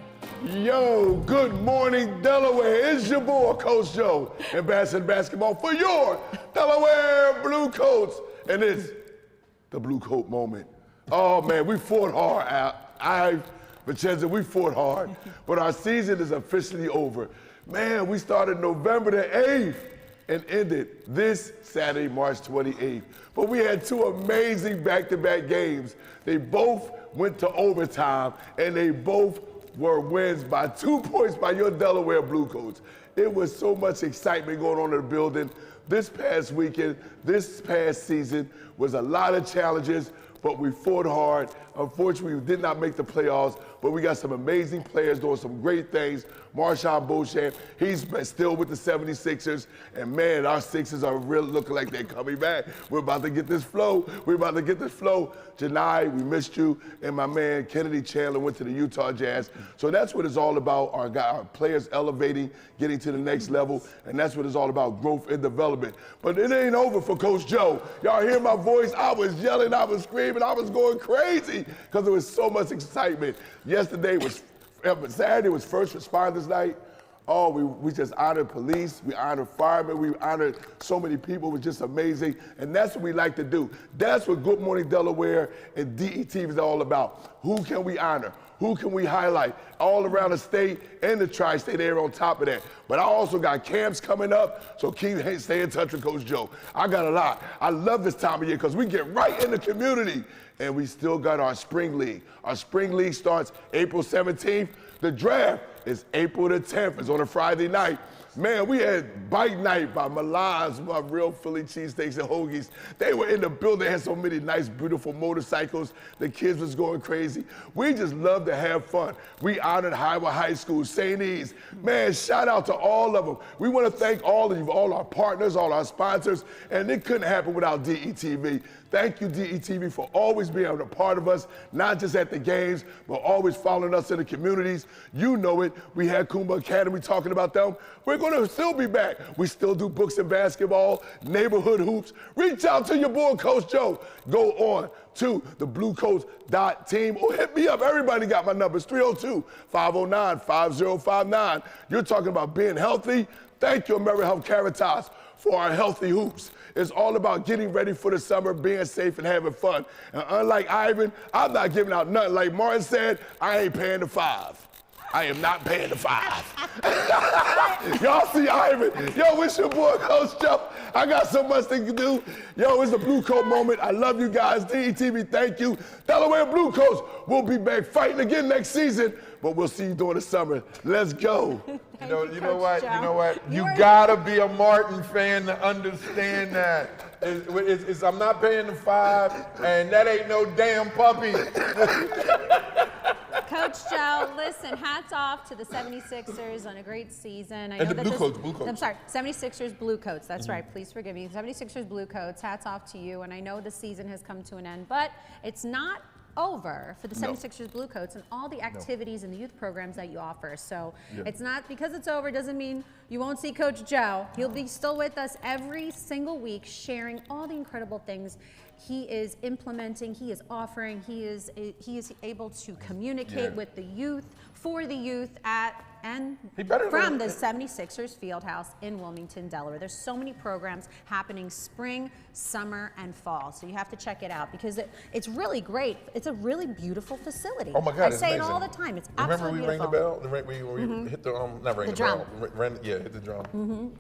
Speaker 14: Yo, good morning, Delaware. It's your boy, Coach Joe, Ambassador Basketball for your Delaware Blue Coats. And it's the Blue Coat moment. Oh, man, we fought hard. Vincenza, we fought hard. But our season is officially over. Man, we started November the 8th and ended this Saturday, March 28th. But we had two amazing back-to-back games. They both went to overtime, and they both were wins by 2 points by your Delaware Blue Coats. It was so much excitement going on in the building. This past weekend, this past season was a lot of challenges, but we fought hard. Unfortunately, we did not make the playoffs, but we got some amazing players doing some great things. Marshawn Beauchamp, he's still with the 76ers, and man, our Sixers are really looking like they're coming back. We're about to get this flow. Janai, we missed you, and my man Kennedy Chandler went to the Utah Jazz. So that's what it's all about, our players elevating, getting to the next level, and that's what it's all about, growth and development. But it ain't over for Coach Joe. Y'all hear my voice? I was yelling, I was screaming, I was going crazy because there was so much excitement. Saturday was First Responders Night. Oh, we just honored police, we honored firemen, we honored so many people. It was just amazing, and that's what we like to do. That's what Good Morning Delaware and DETV is all about. Who can we honor? Who can we highlight? All around the state and the tri-state area on top of that. But I also got camps coming up, so stay in touch with Coach Joe. I got a lot. I love this time of year because we get right in the community, and we still got our spring league. Our spring league starts April 17th. The draft is April the 10th. It's on a Friday night. Man, we had bike night by Milan's, my real Philly cheesesteaks and hoagies. They were in the building. They had so many nice, beautiful motorcycles. The kids was going crazy. We just love to have fun. We honored Highway High School, St. E's. Man, shout out to all of them. We want to thank all of you, all our partners, all our sponsors, and it couldn't happen without DETV. Thank you, DETV, for always being a part of us, not just at the games, but always following us in the communities. You know it. We had Kumba Academy talking about them. We're going to still be back. We still do books and basketball, neighborhood hoops. Reach out to your boy, Coach Joe. Go on to the bluecoats.team or hit me up. Everybody got my numbers, 302-509-5059. You're talking about being healthy. Thank you, AmeriHealth Caritas, for our healthy hoops. It's all about getting ready for the summer, being safe, and having fun. And unlike Ivan, I'm not giving out nothing. Like Martin said, I ain't paying the $5. I am not paying the $5. Y'all see Ivan? Yo, it's your boy, Coach Joe. I got so much things to do. Yo, it's a Blue Coat moment. I love you guys. DETV, thank you. Delaware Blue Coats, we'll be back fighting again next season, but we'll see you during the summer. Let's go.
Speaker 4: You know what? You gotta be a Martin fan to understand that. I'm not paying the $5, and that ain't no damn puppy.
Speaker 5: Coach Joe, listen, hats off to the 76ers on a great season. I know
Speaker 4: the
Speaker 5: that
Speaker 4: Blue Coats.
Speaker 5: I'm sorry, 76ers Blue Coats. That's right. Please forgive me. 76ers Blue Coats, hats off to you. And I know the season has come to an end, but it's not over for the 76ers Blue Coats and all the activities and the youth programs that you offer. So it's not because it's over doesn't mean you won't see Coach Joe. He'll be still with us every single week sharing all the incredible things he is implementing, he is offering, he is able to communicate with the youth, for the youth at and from the 76ers Fieldhouse in Wilmington, Delaware. There's so many programs happening spring, summer, and fall. So you have to check it out because it's really great. It's a really beautiful facility.
Speaker 4: Oh my God,
Speaker 5: I
Speaker 4: it's
Speaker 5: say
Speaker 4: amazing.
Speaker 5: it all the time. It's
Speaker 4: Remember
Speaker 5: absolutely
Speaker 4: we
Speaker 5: beautiful.
Speaker 4: rang the bell? We hit the, not ring the
Speaker 5: drum.
Speaker 4: bell. Hit the drum.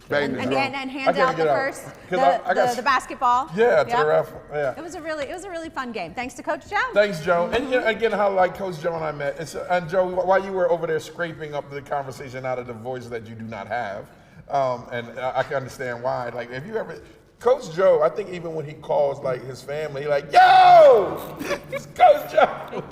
Speaker 14: Bang the drum.
Speaker 5: And hand out the first, the basketball.
Speaker 4: Yeah, to the ref. Yeah.
Speaker 5: It was a really fun game. Thanks to Coach Joe.
Speaker 4: Thanks, Joe. And you know, again, how like Coach Joe and I met. And Joe, while you were over there scraping up the conversation out of the voice that you do not have, and I can understand why. Like, if you ever, Coach Joe, I think even when he calls like his family, like, yo, it's Coach Joe.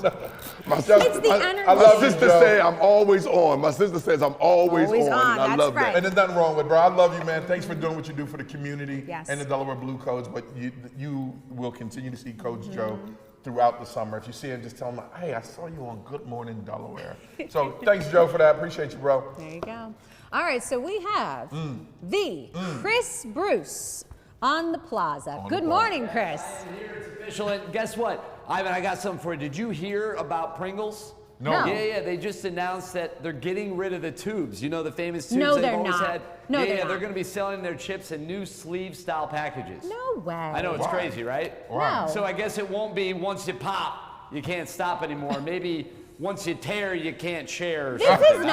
Speaker 14: My sister say I'm always on. My sister says I'm always on. I love that.
Speaker 4: And there's nothing wrong with it, bro. I love you, man. Thanks for doing what you do for the community and the Delaware Blue Coats. But you will continue to see Coach Joe throughout the summer. If you see him, just tell him, hey, I saw you on Good Morning Delaware. So thanks, Joe, for that. Appreciate you, bro.
Speaker 5: There you go. All right, so we have the Chris Bruce on the plaza. Good morning, Chris.
Speaker 15: It's official, and guess what? Ivan, I got something for you. Did you hear about Pringles?
Speaker 5: No.
Speaker 15: Yeah, they just announced that they're getting rid of the tubes. You know the famous tubes
Speaker 5: No,
Speaker 15: they've
Speaker 5: they're
Speaker 15: always
Speaker 5: not.
Speaker 15: had?
Speaker 5: No,
Speaker 15: they're
Speaker 5: they're
Speaker 15: going to be selling their chips in new sleeve-style packages.
Speaker 5: No way.
Speaker 15: I know, it's crazy, right?
Speaker 5: Wow.
Speaker 15: So I guess it won't be once you pop, you can't stop anymore. Maybe once you tear, you can't share. Or
Speaker 5: This
Speaker 15: something.
Speaker 5: is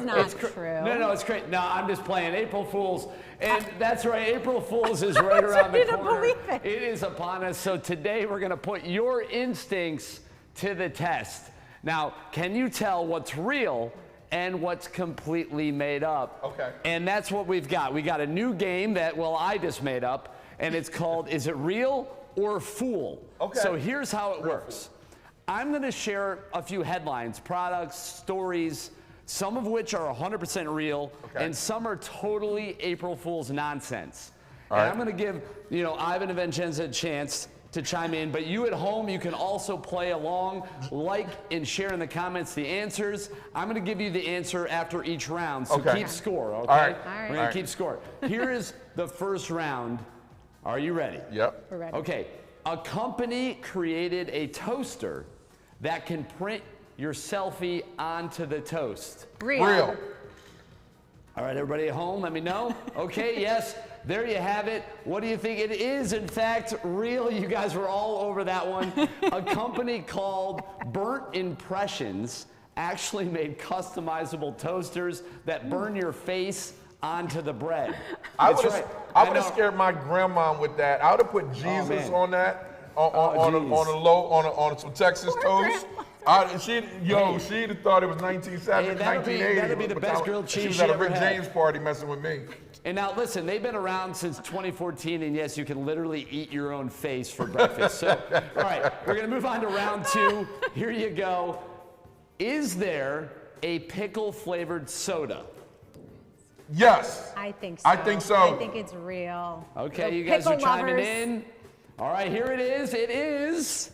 Speaker 5: not true.
Speaker 15: No, it's great. No, I'm just playing. April Fools. And that's right, April Fools is right around the corner.
Speaker 5: Believe it.
Speaker 15: It is upon us. So today we're going to put your instincts to the test. Now, can you tell what's real and what's completely made up?
Speaker 4: Okay.
Speaker 15: And that's what we've got. We got a new game that, I just made up, and it's called Is It Real or Fool?
Speaker 4: Okay.
Speaker 15: So here's how it works. I'm going to share a few headlines, products, stories, some of which are 100% real, and some are totally April Fool's nonsense. And I'm going to give, Ivan and Vincenza a chance to chime in, but you at home, you can also play along, like and share in the comments the answers. I'm going to give you the answer after each round, so keep score, okay?
Speaker 4: All right.
Speaker 15: We're going to keep score. Here is the first round. Are you ready?
Speaker 4: Yep.
Speaker 5: We're ready.
Speaker 15: Okay. A company created a toaster that can print your selfie onto the toast.
Speaker 4: Real.
Speaker 15: All right, everybody at home, let me know. Okay, yes, there you have it. What do you think? It is, in fact, real. You guys were all over that one. A company called Burnt Impressions actually made customizable toasters that burn your face onto the bread.
Speaker 4: I would have scared my grandma with that. I would have put Jesus on that, on some Texas toast. She'd have thought it was 1970, 1980.
Speaker 15: That'd be the best grilled cheese
Speaker 4: she was at a
Speaker 15: ever
Speaker 4: Rick
Speaker 15: had.
Speaker 4: James party messing with me.
Speaker 15: And now listen, they've been around since 2014, and yes, you can literally eat your own face for breakfast. So, all right, we're gonna move on to round two. Here you go. Is there a pickle-flavored soda?
Speaker 4: Yes.
Speaker 5: I think so.
Speaker 4: I think so.
Speaker 5: I think it's real.
Speaker 15: Okay,
Speaker 5: The
Speaker 15: you guys are
Speaker 5: pickle
Speaker 15: chiming
Speaker 5: lovers.
Speaker 15: in. All right, here it is. It is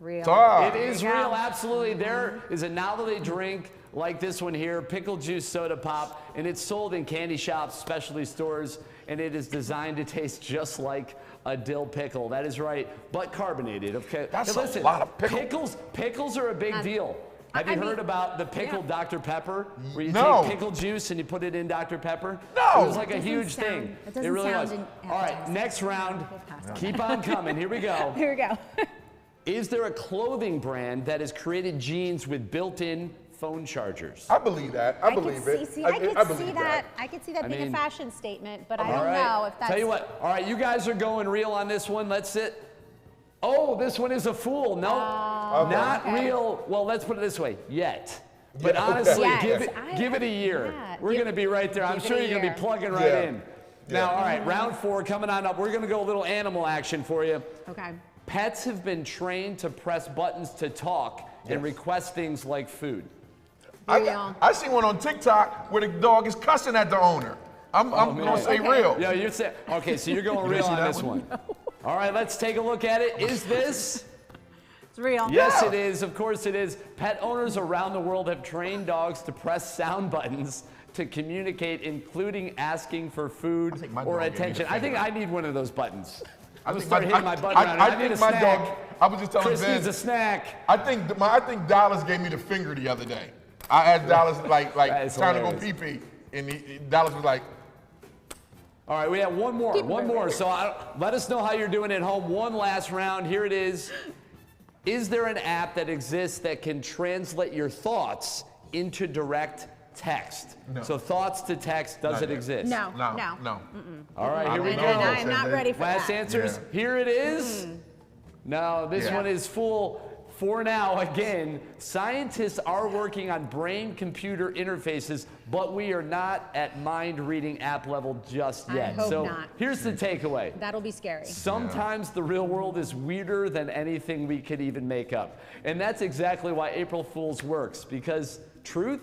Speaker 5: real.
Speaker 15: It is real, absolutely. There is a novelty drink like this one here, pickle juice soda pop, and it's sold in candy shops, specialty stores, and it is designed to taste just like a dill pickle. That is right, but carbonated. Okay.
Speaker 4: That's
Speaker 15: Now, listen,
Speaker 4: a lot of pickle.
Speaker 15: Pickles are a big deal. Have you heard about the pickled Dr. Pepper? Where you
Speaker 4: No.
Speaker 15: take pickle juice and you put it in Dr. Pepper?
Speaker 4: No.
Speaker 15: It was like a huge thing.
Speaker 5: It doesn't
Speaker 15: really
Speaker 5: sound
Speaker 15: was. All right, next round. Keep on coming. Here we go.
Speaker 5: Here we go.
Speaker 15: Is there a clothing brand that has created jeans with built-in phone chargers?
Speaker 4: I believe that. I believe it.
Speaker 5: I could
Speaker 4: believe
Speaker 5: see that. I could see that
Speaker 15: I
Speaker 5: being
Speaker 15: mean-
Speaker 5: a fashion statement, but I
Speaker 15: All
Speaker 5: don't
Speaker 15: right.
Speaker 5: know if that's.
Speaker 15: Tell you what. All right, you guys are going real on this one. Let's sit. Oh, this one is a fool. No, not real. Well, let's put it this way. Yet. But
Speaker 4: Yeah,
Speaker 15: honestly,
Speaker 4: okay.
Speaker 15: give it a year.
Speaker 5: Yeah,
Speaker 15: We're going to be right there. I'm
Speaker 5: give it
Speaker 15: sure
Speaker 5: a
Speaker 15: you're going to
Speaker 5: year.
Speaker 15: be plugging right in.
Speaker 4: Yeah.
Speaker 15: Now, all right, round 4 coming on up. We're going to go a little animal action for you.
Speaker 5: Okay.
Speaker 15: Pets have been trained to press buttons to talk and request things like food.
Speaker 4: I seen one on TikTok where the dog is cussing at the owner. I'm gonna say real.
Speaker 15: Yeah, you're saying. Okay, so you're going
Speaker 4: You
Speaker 15: real
Speaker 4: see
Speaker 15: on
Speaker 4: that
Speaker 15: this
Speaker 4: one?
Speaker 15: one. All right, let's take a look at it. Is this?
Speaker 5: It's real.
Speaker 15: Yes, it is. Of course it is. Pet owners around the world have trained dogs to press sound buttons to communicate, including asking for food or
Speaker 4: dog gave me
Speaker 15: attention.
Speaker 4: the
Speaker 15: I think
Speaker 4: finger.
Speaker 15: I need one of those buttons.
Speaker 4: I
Speaker 15: I'm
Speaker 4: think
Speaker 15: gonna start hitting my button around.
Speaker 4: I
Speaker 15: I need
Speaker 4: think
Speaker 15: a
Speaker 4: my
Speaker 15: snack.
Speaker 4: dog. I was just telling
Speaker 15: Chris
Speaker 4: Ben.
Speaker 15: needs a snack.
Speaker 4: I think Dallas gave me the finger the other day. I asked Dallas like
Speaker 15: is
Speaker 4: time to go
Speaker 15: hilarious.
Speaker 4: pee pee, and Dallas was like,
Speaker 15: All right, we have one more. One more. So let us know how you're doing at home. One last round. Here it is. Is there an app that exists that can translate your thoughts into direct text?
Speaker 4: No.
Speaker 15: So thoughts to text, does
Speaker 4: Not
Speaker 15: it
Speaker 4: yet.
Speaker 15: exist?
Speaker 5: No.
Speaker 4: no.
Speaker 15: All right, here we
Speaker 5: And
Speaker 15: go.
Speaker 5: I'm not ready for
Speaker 15: Last
Speaker 5: that.
Speaker 15: answers. Here it is. No, this
Speaker 4: Yeah.
Speaker 15: one is full. For now, again, scientists are working on brain-computer interfaces, but we are not at mind-reading app level just
Speaker 5: I
Speaker 15: yet.
Speaker 5: hope
Speaker 15: so
Speaker 5: not.
Speaker 15: here's the takeaway.
Speaker 5: That'll be scary.
Speaker 15: Sometimes the real world is weirder than anything we could even make up. And that's exactly why April Fool's works, because truth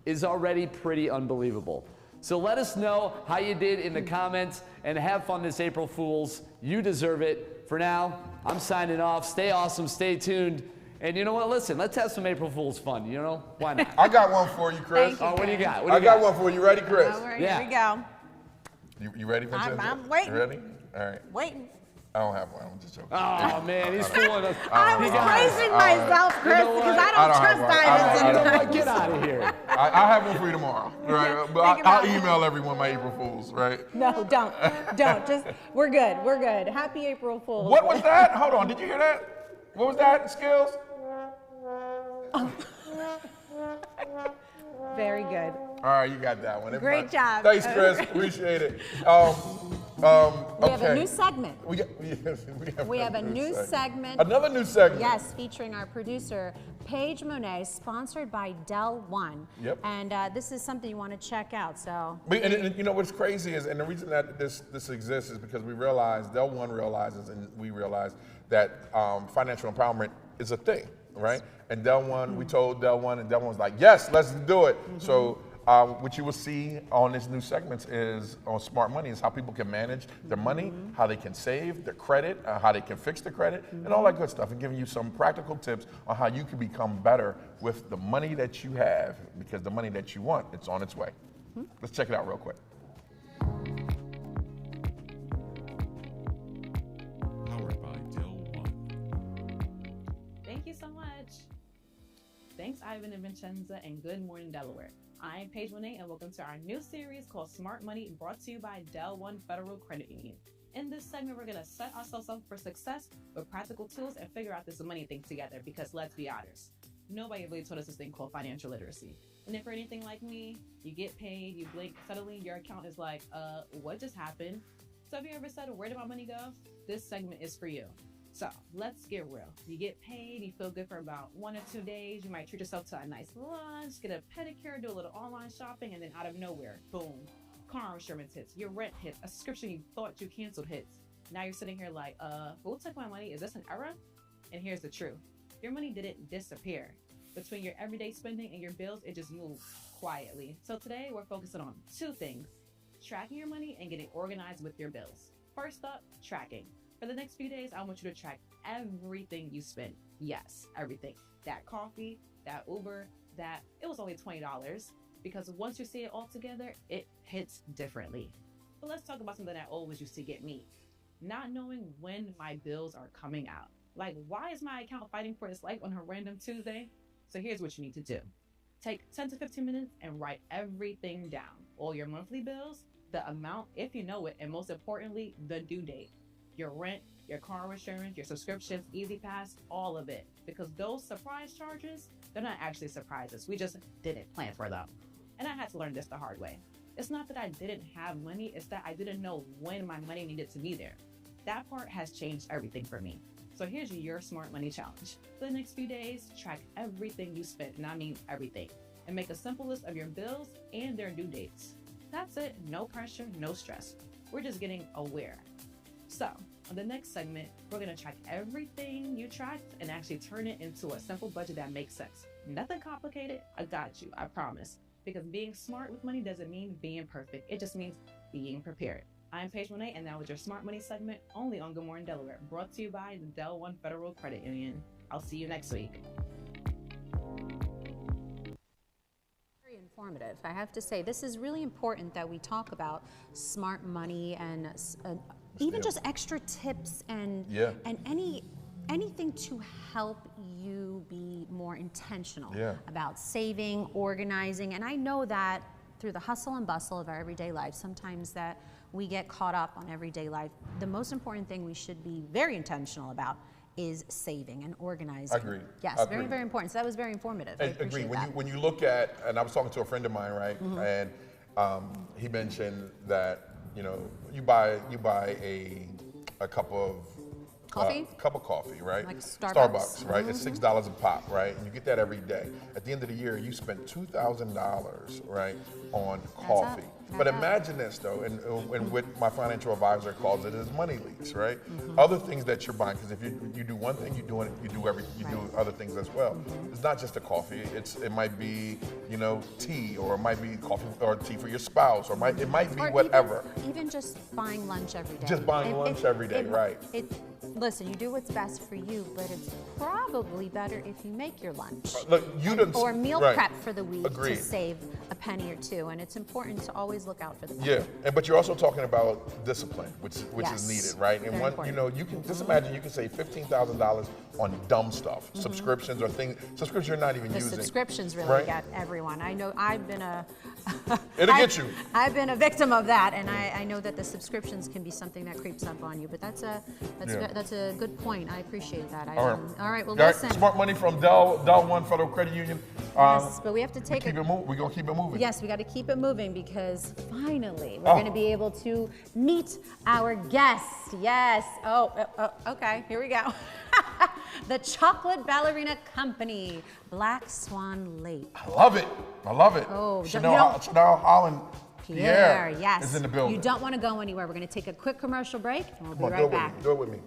Speaker 15: is already pretty unbelievable. So let us know how you did in the comments and have fun this April Fool's. You deserve it. For now, I'm signing off. Stay awesome, stay tuned. And you know what? Listen, let's have some April Fool's fun. You know? Why not?
Speaker 4: I got one for you, Chris.
Speaker 5: Thank you,
Speaker 15: Oh, what do you
Speaker 5: Chris.
Speaker 15: got? What do
Speaker 4: I
Speaker 15: you
Speaker 4: got one for you. You ready, Chris?
Speaker 5: Here we go.
Speaker 4: You ready, Vincenza?
Speaker 5: I'm waiting.
Speaker 4: You ready? All right.
Speaker 5: Waiting.
Speaker 4: I don't have one. I'm just joking.
Speaker 15: Oh, man, he's fooling us.
Speaker 5: I was praising myself, Chris, because I don't trust diamonds
Speaker 15: You know what?
Speaker 5: sometimes.
Speaker 15: Get out of here.
Speaker 4: I have one for you tomorrow, right? But
Speaker 5: Think
Speaker 4: I'll
Speaker 5: about it.
Speaker 4: email everyone my April Fools, right?
Speaker 5: No, don't. Just, we're good. We're good. Happy April Fool's.
Speaker 4: What was that? Hold on. Did you hear that? What was that? Skills?
Speaker 5: Very good.
Speaker 4: All right, you got that one.
Speaker 5: Great job.
Speaker 4: Thanks, Chris. Appreciate it.
Speaker 5: We have a
Speaker 4: okay.
Speaker 5: new segment.
Speaker 4: We have
Speaker 5: a new segment.
Speaker 4: Another new segment.
Speaker 5: Yes, featuring our producer, Paige Monet, sponsored by Del One.
Speaker 4: Yep.
Speaker 5: And this is something you want to check out. So.
Speaker 4: And you know what's crazy is, and the reason that this exists is because we realize, Del One realizes, and we realize that financial empowerment is a thing, right? And Del One, we told Del One, and Del One was like, yes, let's do it. So what you will see on this new segments is on Smart Money is how people can manage their money, how they can save their credit, how they can fix their credit, and all that good stuff, and giving you some practical tips on how you can become better with the money that you have, because the money that you want, it's on its way. Let's check it out real quick.
Speaker 1: Powered by Del One.
Speaker 16: Thank you so much. Thanks, Ivan and Vincenza, and Good Morning Delaware. I'm Paige Monet, and welcome to our new series called Smart Money, brought to you by Del One Federal Credit Union. In this segment, we're going to set ourselves up for success with practical tools and figure out this money thing together, because let's be honest, nobody really told us this thing called financial literacy. And if you're anything like me, you get paid, you blink, suddenly your account is like, what just happened? So have you ever said, where did my money go? This segment is for you. So let's get real. You get paid, you feel good for about 1 or 2 days. You might treat yourself to a nice lunch, get a pedicure, do a little online shopping, and then out of nowhere, boom, car insurance hits, your rent hits, a subscription you thought you canceled hits. Now you're sitting here like, who took my money? Is this an error? And here's the truth. Your money didn't disappear. Between your everyday spending and your bills, it just moved quietly. So today we're focusing on 2 things: tracking your money and getting organized with your bills. First up, tracking. For the next few days, I want you to track everything you spend. Yes, everything. That coffee, that Uber, that it was only $20. Because once you see it all together, it hits differently. But let's talk about something that always used to get me. Not knowing when my bills are coming out. Like, why is my account fighting for its life on a random Tuesday? So here's what you need to do. Take 10 to 15 minutes and write everything down. All your monthly bills, the amount, if you know it, and most importantly, the due date. Your rent, your car insurance, your subscriptions, Easy Pass, all of it. Because those surprise charges, they're not actually surprises. We just didn't plan for them. And I had to learn this the hard way. It's not that I didn't have money, it's that I didn't know when my money needed to be there. That part has changed everything for me. So here's your Smart Money Challenge. For the next few days, track everything you spent, and I mean everything, and make a simple list of your bills and their due dates. That's it, no pressure, no stress. We're just getting aware. So, on the next segment, we're gonna track everything you tracked and actually turn it into a simple budget that makes sense. Nothing complicated, I got you, I promise. Because being smart with money doesn't mean being perfect, it just means being prepared. I'm Paige Monet, and that was your Smart Money segment only on Good Morning Delaware, brought to you by the Del One Federal Credit Union. I'll see you next week.
Speaker 5: Very informative. I have to say, this is really important that we talk about smart money and even just extra tips and anything to help you be more intentional about saving, organizing. And I know that through the hustle and bustle of our everyday life, sometimes that we get caught up on everyday life. The most important thing we should be very intentional about is saving and organizing.
Speaker 4: Agreed.
Speaker 5: Yes,
Speaker 4: Agreed.
Speaker 5: very, very important. So that was very informative.
Speaker 4: Agreed. When you look at, and I was talking to a friend of mine, right, and he mentioned that you buy a cup of coffee, right?
Speaker 5: Like Starbucks.
Speaker 4: Right? It's $6 a pop, right? And you get that every day. At the end of the year, you spend $2,000, right, on coffee. But imagine this though, and what my financial advisor calls it is money leaks, right? Other things that you're buying, because if you do one thing, you do other things as well. It's not just the coffee. It might be tea, or it might be coffee or tea for your spouse, or it might be whatever.
Speaker 5: Even just buying lunch every day.
Speaker 4: Just buying lunch every day, right?
Speaker 5: Listen, you do what's best for you, but it's probably better if you make your lunch. Or meal prep for the week to save a penny or two. And it's important to always look out for the penny.
Speaker 4: Yeah, but you're also talking about discipline, which is needed, right? And you can just imagine you can save $15,000 on dumb stuff, subscriptions or subscriptions you're not even using.
Speaker 5: The subscriptions really get everyone. I know I've been
Speaker 4: get you.
Speaker 5: I've been a victim of that, and I know that the subscriptions can be something that creeps up on you. But that's a good point. I appreciate that. All right. Well, listen.
Speaker 4: Smart money from Del One Federal Credit Union.
Speaker 5: Yes, but we have to take
Speaker 4: it. We're gonna keep it moving.
Speaker 5: Yes, we got to keep it moving because finally we're going to be able to meet our guest. Yes. Okay. Here we go. The Chocolate Ballerina Company, Black Swan Lake.
Speaker 4: I love it.
Speaker 5: Oh,
Speaker 4: Chanel Holland-Pierre is in the building.
Speaker 5: You don't want to go anywhere. We're going to take a quick commercial break, and we'll be right back.
Speaker 4: Do it with me.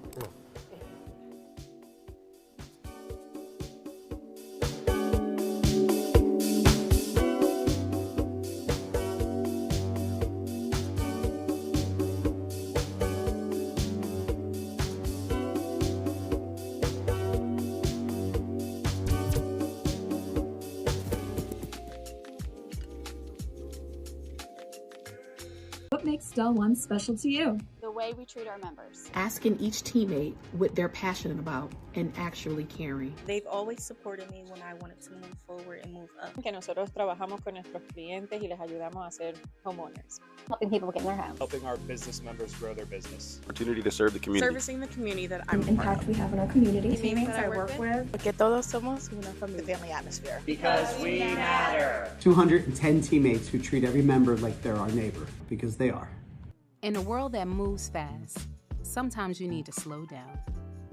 Speaker 17: What makes Del One special to you?
Speaker 18: The way we treat our members.
Speaker 17: Asking each teammate what they're passionate about and actually caring.
Speaker 19: They've always supported me when I wanted to move forward and move up.
Speaker 20: Que nosotros trabajamos con nuestros clientes y les ayudamos a ser homeowners.
Speaker 18: Helping people get in their house.
Speaker 21: Helping our business members grow their business.
Speaker 22: Opportunity to serve the community.
Speaker 19: Servicing the community that I'm
Speaker 17: the impact we have in our community.
Speaker 19: The teammates I work with.
Speaker 20: Porque todos somos una familia.
Speaker 19: The family atmosphere.
Speaker 23: Because we matter.
Speaker 24: 210 teammates who treat every member like they're our neighbor, because they are.
Speaker 25: In a world that moves fast, sometimes you need to slow down.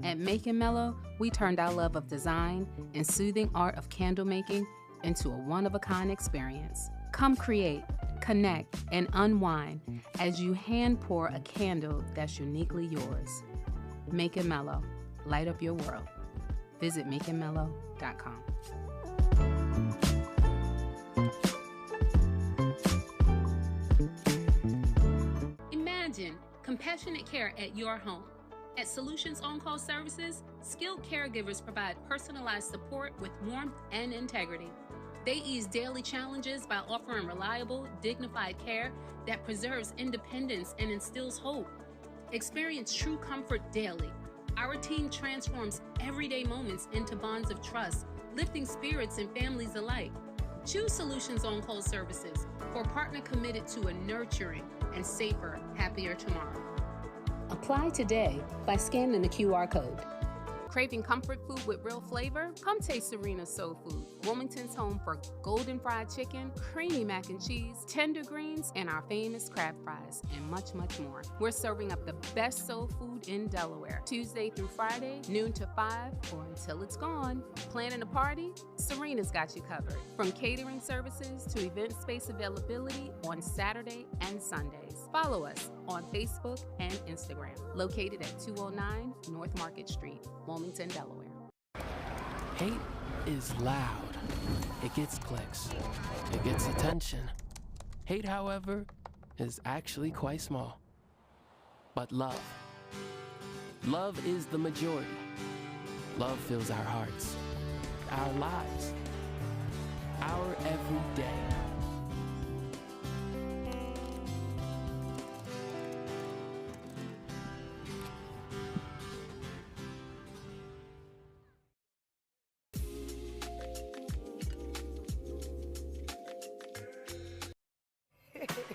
Speaker 25: At Make & Mellow, we turned our love of design and soothing art of candle making into a one-of-a-kind experience. Come create, connect, and unwind as you hand pour a candle that's uniquely yours. Make & Mellow, light up your world. Visit makeandmellow.com. Imagine compassionate care at your home. At Solutions On-Call Services, skilled caregivers provide personalized support with warmth and integrity. They ease daily challenges by offering reliable, dignified care that preserves independence and instills hope. Experience true comfort daily. Our team transforms everyday moments into bonds of trust, lifting spirits in families alike. Choose Solutions On-Call Services for a partner committed to a nurturing and safer, happier tomorrow. Apply today by scanning the QR code. Craving comfort food with real flavor? Come taste Serena's Soul Food, Wilmington's home for golden fried chicken, creamy mac and cheese, tender greens, and our famous crab fries, and much, much more. We're serving up the best soul food in Delaware, Tuesday through Friday, noon to 5, or until it's gone. Planning a party? Serena's got you covered. From catering services to event space availability on Saturday and Sundays. Follow us on Facebook and Instagram, located at 209 North Market Street, Wilmington, Delaware.
Speaker 2: Hate is loud. It gets clicks. It gets attention. Hate, however, is actually quite small. But love. Love is the majority. Love fills our hearts, our lives, our everyday.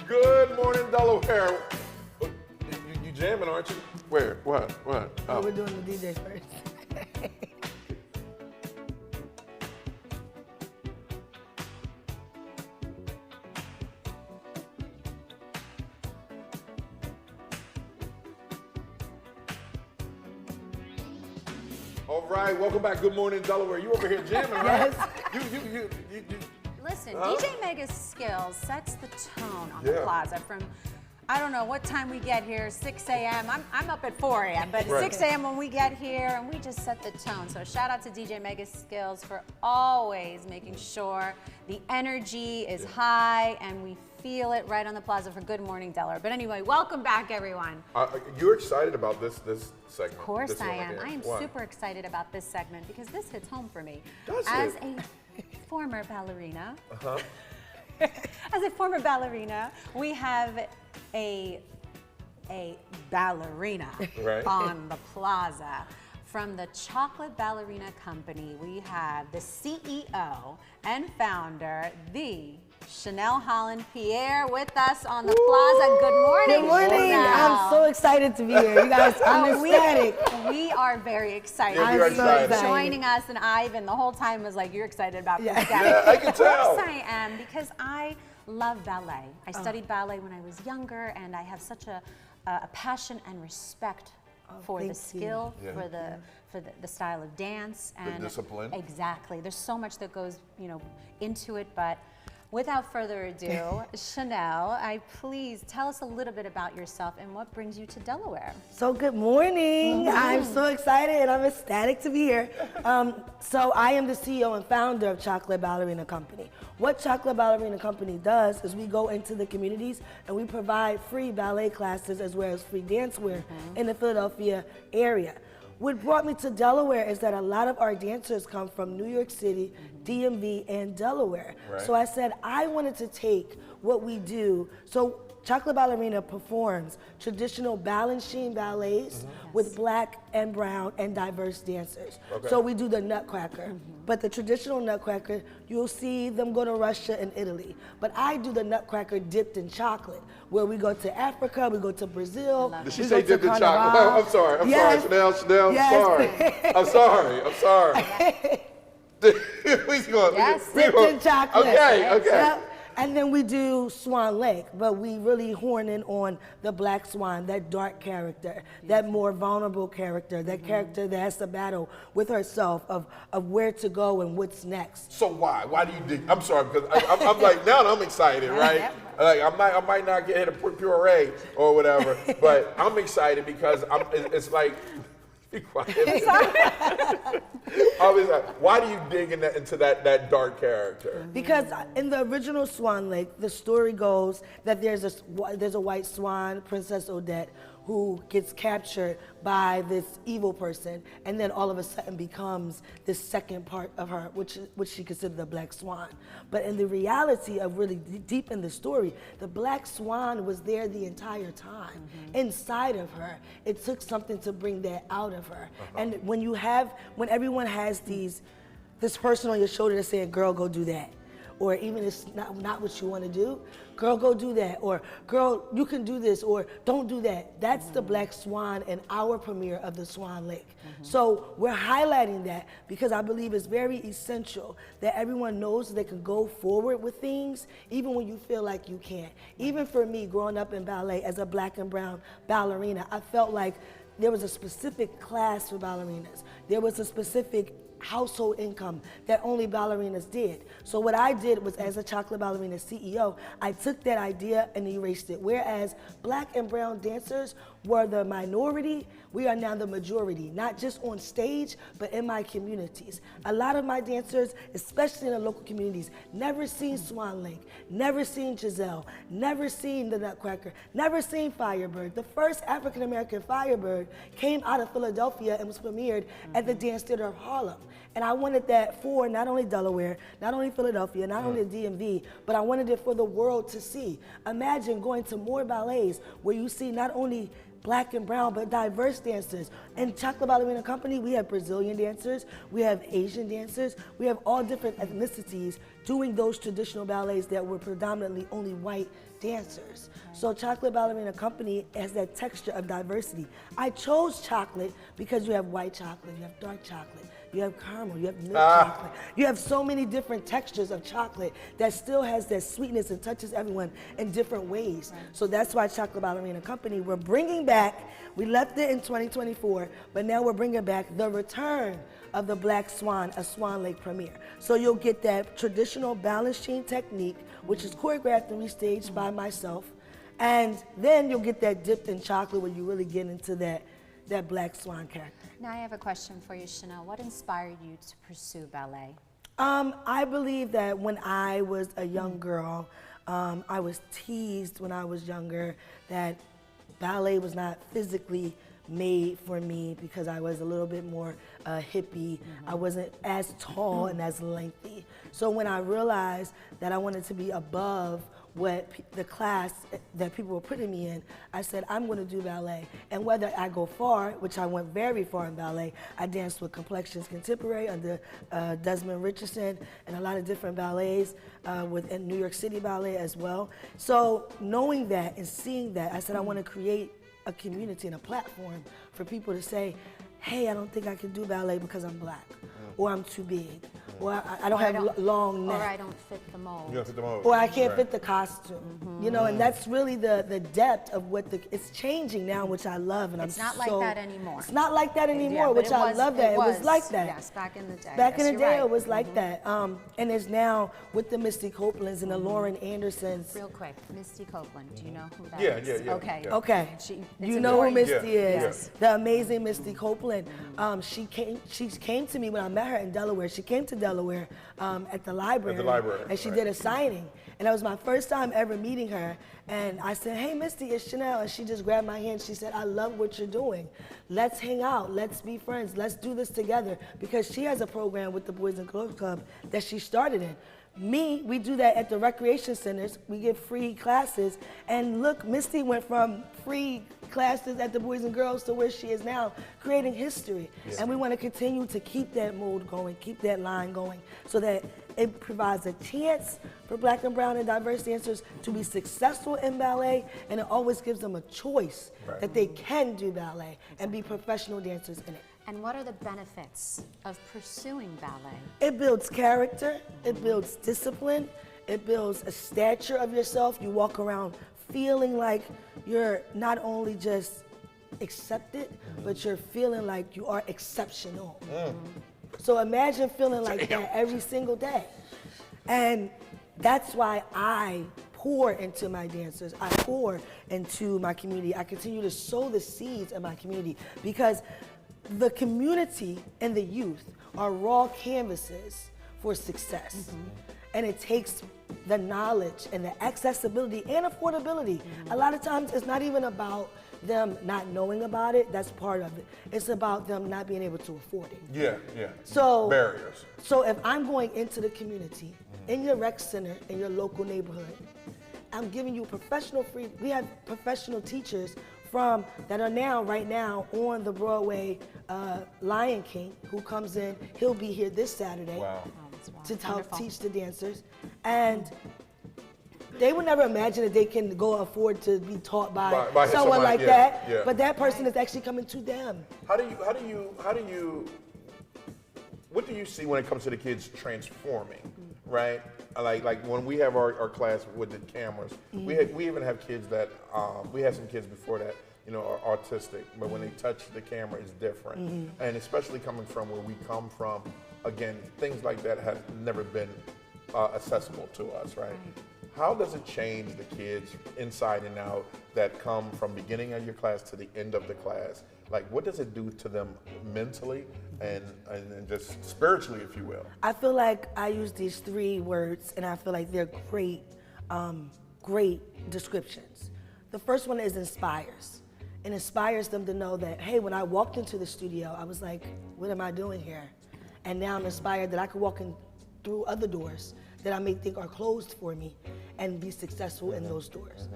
Speaker 4: Good morning, Delaware. You jamming, aren't you? Where? What?
Speaker 3: Oh, we're doing the DJ first.
Speaker 4: All right, welcome back. Good morning, Delaware. You over here jamming, right?
Speaker 3: Yes.
Speaker 4: You.
Speaker 5: Listen,
Speaker 4: Huh?
Speaker 5: DJ Mega's skills sets the tone on the plaza from, I don't know what time we get here, 6 a.m. I'm up at 4 a.m., but
Speaker 4: Right.
Speaker 5: 6 a.m. when we get here, and we just set the tone. So shout out to DJ Mega's skills for always making sure the energy is high and we feel it right on the plaza for Good Morning Delaware. But anyway, welcome back, everyone.
Speaker 4: You're excited about this segment?
Speaker 5: Of course
Speaker 4: this
Speaker 5: I
Speaker 4: one
Speaker 5: am.
Speaker 4: again.
Speaker 5: I am
Speaker 4: Why?
Speaker 5: super excited about this segment because this hits home for me.
Speaker 4: Does
Speaker 5: As
Speaker 4: it?
Speaker 5: a former ballerina,
Speaker 4: Uh-huh.
Speaker 5: as a former ballerina, we have a ballerina
Speaker 4: Right.
Speaker 5: on the plaza. From the Chocolate Ballerina Company, we have the CEO and founder, the Chanel Holland-Pierre, with us on the plaza. Good morning,
Speaker 3: Good morning.
Speaker 5: Chanel.
Speaker 3: I'm so excited to be here. You guys, I'm ecstatic.
Speaker 5: We are very excited.
Speaker 3: Yeah, we are
Speaker 5: I'm so
Speaker 3: excited.
Speaker 5: joining us, and Ivan the whole time was like, "You're excited about this guy."
Speaker 4: Yeah, I can tell.
Speaker 5: Of course I am, because I love ballet. I studied ballet when I was younger, and I have such a passion and respect for the
Speaker 3: thank
Speaker 5: skill,
Speaker 4: you. Yeah.
Speaker 5: for the style of dance and
Speaker 4: discipline.
Speaker 5: Exactly. There's so much that goes, into it, but. Without further ado, Chanel, please tell us a little bit about yourself and what brings you to Delaware.
Speaker 3: So good morning. I'm so excited and I'm ecstatic to be here. So I am the CEO and founder of Chocolate Ballerina Company. What Chocolate Ballerina Company does is we go into the communities and we provide free ballet classes as well as free dancewear in the Philadelphia area. What brought me to Delaware is that a lot of our dancers come from New York City, DMV, and Delaware.
Speaker 4: Right.
Speaker 3: So I said I wanted to take what we do. So Chocolate Ballerina performs traditional Balanchine ballets with black and brown and diverse dancers.
Speaker 4: Okay.
Speaker 3: So we do the Nutcracker. But the traditional Nutcracker, you'll see them go to Russia and Italy. But I do the Nutcracker dipped in chocolate, where we go to Africa, we go to Brazil.
Speaker 4: Did she
Speaker 3: we
Speaker 4: say
Speaker 3: go to
Speaker 4: dipped in
Speaker 3: Carnival.
Speaker 4: chocolate? I'm sorry. I'm sorry, Chanel.
Speaker 3: Yes.
Speaker 4: I'm sorry. Please go on.
Speaker 3: Yes, dipped in chocolate.
Speaker 4: Okay.
Speaker 3: Yep. And then we do Swan Lake, but we really horn in on the Black Swan, that dark character, that more vulnerable character, that character that has to battle with herself of where to go and what's next.
Speaker 4: So why? Why do you dig? I'm sorry, because I'm like, now I'm excited, right? Like I might not get hit a puree or whatever, but I'm excited because it's like, be quiet. I was like, why do you dig into that dark character?
Speaker 3: Because in the original Swan Lake, the story goes that there's a white swan, Princess Odette, who gets captured by this evil person, and then all of a sudden becomes this second part of her, which she considered the Black Swan. But in the reality of really deep in the story, the Black Swan was there the entire time, inside of her. It took something to bring that out of her. And when everyone has these this person on your shoulder that's saying, girl, go do that. Or even if it's not what you want to do, girl, go do that. Or girl, you can do this, or don't do that. That's the Black Swan and our premiere of the Swan Lake. So we're highlighting that because I believe it's very essential that everyone knows they can go forward with things even when you feel like you can't. Even for me, growing up in ballet as a black and brown ballerina, I felt like there was a specific class for ballerinas. There was a specific household income that only ballerinas did. So what I did was, as a Chocolate Ballerina CEO, I took that idea and erased it. Whereas black and brown dancers were the minority, we are now the majority, not just on stage, but in my communities. A lot of my dancers, especially in the local communities, never seen Swan Lake, never seen Giselle, never seen the Nutcracker, never seen Firebird. The first African-American Firebird came out of Philadelphia and was premiered at the Dance Theater of Harlem. And I wanted that for not only Delaware, not only Philadelphia, not only the DMV, but I wanted it for the world to see. Imagine going to more ballets where you see not only black and brown, but diverse dancers. In Chocolate Ballerina Company, we have Brazilian dancers, we have Asian dancers, we have all different ethnicities doing those traditional ballets that were predominantly only white dancers. So Chocolate Ballerina Company has that texture of diversity. I chose chocolate because you have white chocolate, you have dark chocolate, you have caramel, you have milk chocolate. You have so many different textures of chocolate that still has that sweetness and touches everyone in different ways. Right. So that's why Chocolate Ballerina Company, we're bringing back, we left it in 2024, but now we're bringing back the return of the Black Swan, a Swan Lake premiere. So you'll get that traditional balance chain technique, which is choreographed and restaged by myself. And then you'll get that dipped in chocolate where you really get into that Black Swan character.
Speaker 5: Now I have a question for you, Chanel. What inspired you to pursue ballet?
Speaker 3: I believe that when I was a young girl, I was teased when I was younger that ballet was not physically made for me because I was a little bit more hippie. I wasn't as tall and as lengthy. So when I realized that I wanted to be above what the class that people were putting me in, I said, I'm going to do ballet. And whether I go far, which I went very far in ballet, I danced with Complexions Contemporary under Desmond Richardson and a lot of different ballets within New York City Ballet as well. So knowing that and seeing that, I said I want to create a community and a platform for people to say, hey, I don't think I can do ballet because I'm black, or I'm too big, or I don't have long neck.
Speaker 5: Or I don't fit the mold.
Speaker 4: You don't fit the mold.
Speaker 3: Or I can't fit the costume. You know, and that's really the depth of what it's changing now, which I love, and
Speaker 5: it's not like that anymore.
Speaker 3: It's not like that anymore, which I love that. It was like that.
Speaker 5: Yes, back in the day.
Speaker 3: Back in the day, it was like that. And it's now with the Misty Copelands and the Lauren Andersons.
Speaker 5: Real quick, Misty Copeland, do you know who that is?
Speaker 4: Yeah.
Speaker 5: Okay.
Speaker 4: Yeah.
Speaker 3: Okay. You know who Misty is. The amazing Misty Copeland. She came to me when I met her in Delaware. She came to Delaware at the library. And she did a signing. And that was my first time ever meeting her. And I said, hey, Misty, it's Chanel. And she just grabbed my hand. She said, I love what you're doing. Let's hang out. Let's be friends. Let's do this together. Because she has a program with the Boys and Girls Club that she started in. We do that at the recreation centers. We give free classes. And look, Misty went from free classes at the Boys and Girls to where she is now, creating history. Yes. And we want to continue to keep that mold going, keep that line going, so that it provides a chance for black and brown and diverse dancers to be successful in ballet, and it always gives them a choice that they can do ballet and be professional dancers in it.
Speaker 5: And what are the benefits of pursuing ballet?
Speaker 3: It builds character, it builds discipline, it builds a stature of yourself. You walk around feeling like you're not only just accepted, but you're feeling like you are exceptional. So imagine feeling like that every single day. And that's why I pour into my dancers. I pour into my community. I continue to sow the seeds in my community because the community and the youth are raw canvases for success. And it takes the knowledge and the accessibility and affordability. A lot of times it's not even about them not knowing about it, that's part of it. It's about them not being able to afford it.
Speaker 4: Yeah.
Speaker 3: So
Speaker 4: barriers.
Speaker 3: So if I'm going into the community, in your rec center, in your local neighborhood, I'm giving you professional free, we have professional teachers from that are now, right now, on the Broadway Lion King, who comes in. He'll be here this Saturday to help teach the dancers. And they would never imagine that they can go afford to be taught by someone like that. Yeah. But that person is actually coming to them.
Speaker 4: What do you see when it comes to the kids transforming, right? Like when we have our class with the cameras, we even have kids that, we had some kids before that, are autistic, but when they touch the camera, it's different. And especially coming from where we come from, again, things like that have never been accessible to us, right? How does it change the kids inside and out that come from beginning of your class to the end of the class? Like, what does it do to them mentally and just spiritually, if you will?
Speaker 3: I feel like I use these 3 words, and I feel like they're great, great descriptions. The first one is inspires. It inspires them to know that, hey, when I walked into the studio, I was like, what am I doing here? And now I'm inspired that I could walk in through other doors that I may think are closed for me and be successful in those doors.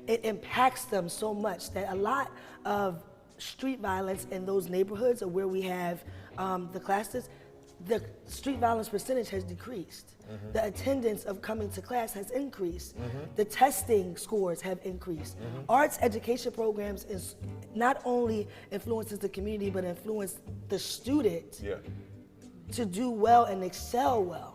Speaker 3: It impacts them so much that a lot of street violence in those neighborhoods or where we have the classes, the street violence percentage has decreased. The attendance of coming to class has increased. The testing scores have increased. Arts education programs is not only influences the community, but influence the student to do well and excel well.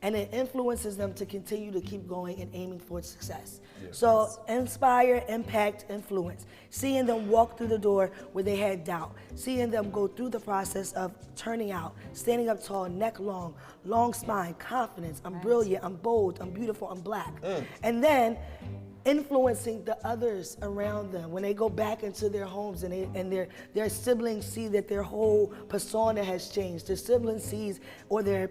Speaker 3: And it influences them to continue to keep going and aiming for success. So inspire, impact, influence. Seeing them walk through the door where they had doubt. Seeing them go through the process of turning out, standing up tall, neck long, long spine, confidence. I'm brilliant, I'm bold, I'm beautiful, I'm black. And then influencing the others around them when they go back into their homes and their siblings see that their whole persona has changed. Their siblings sees, or their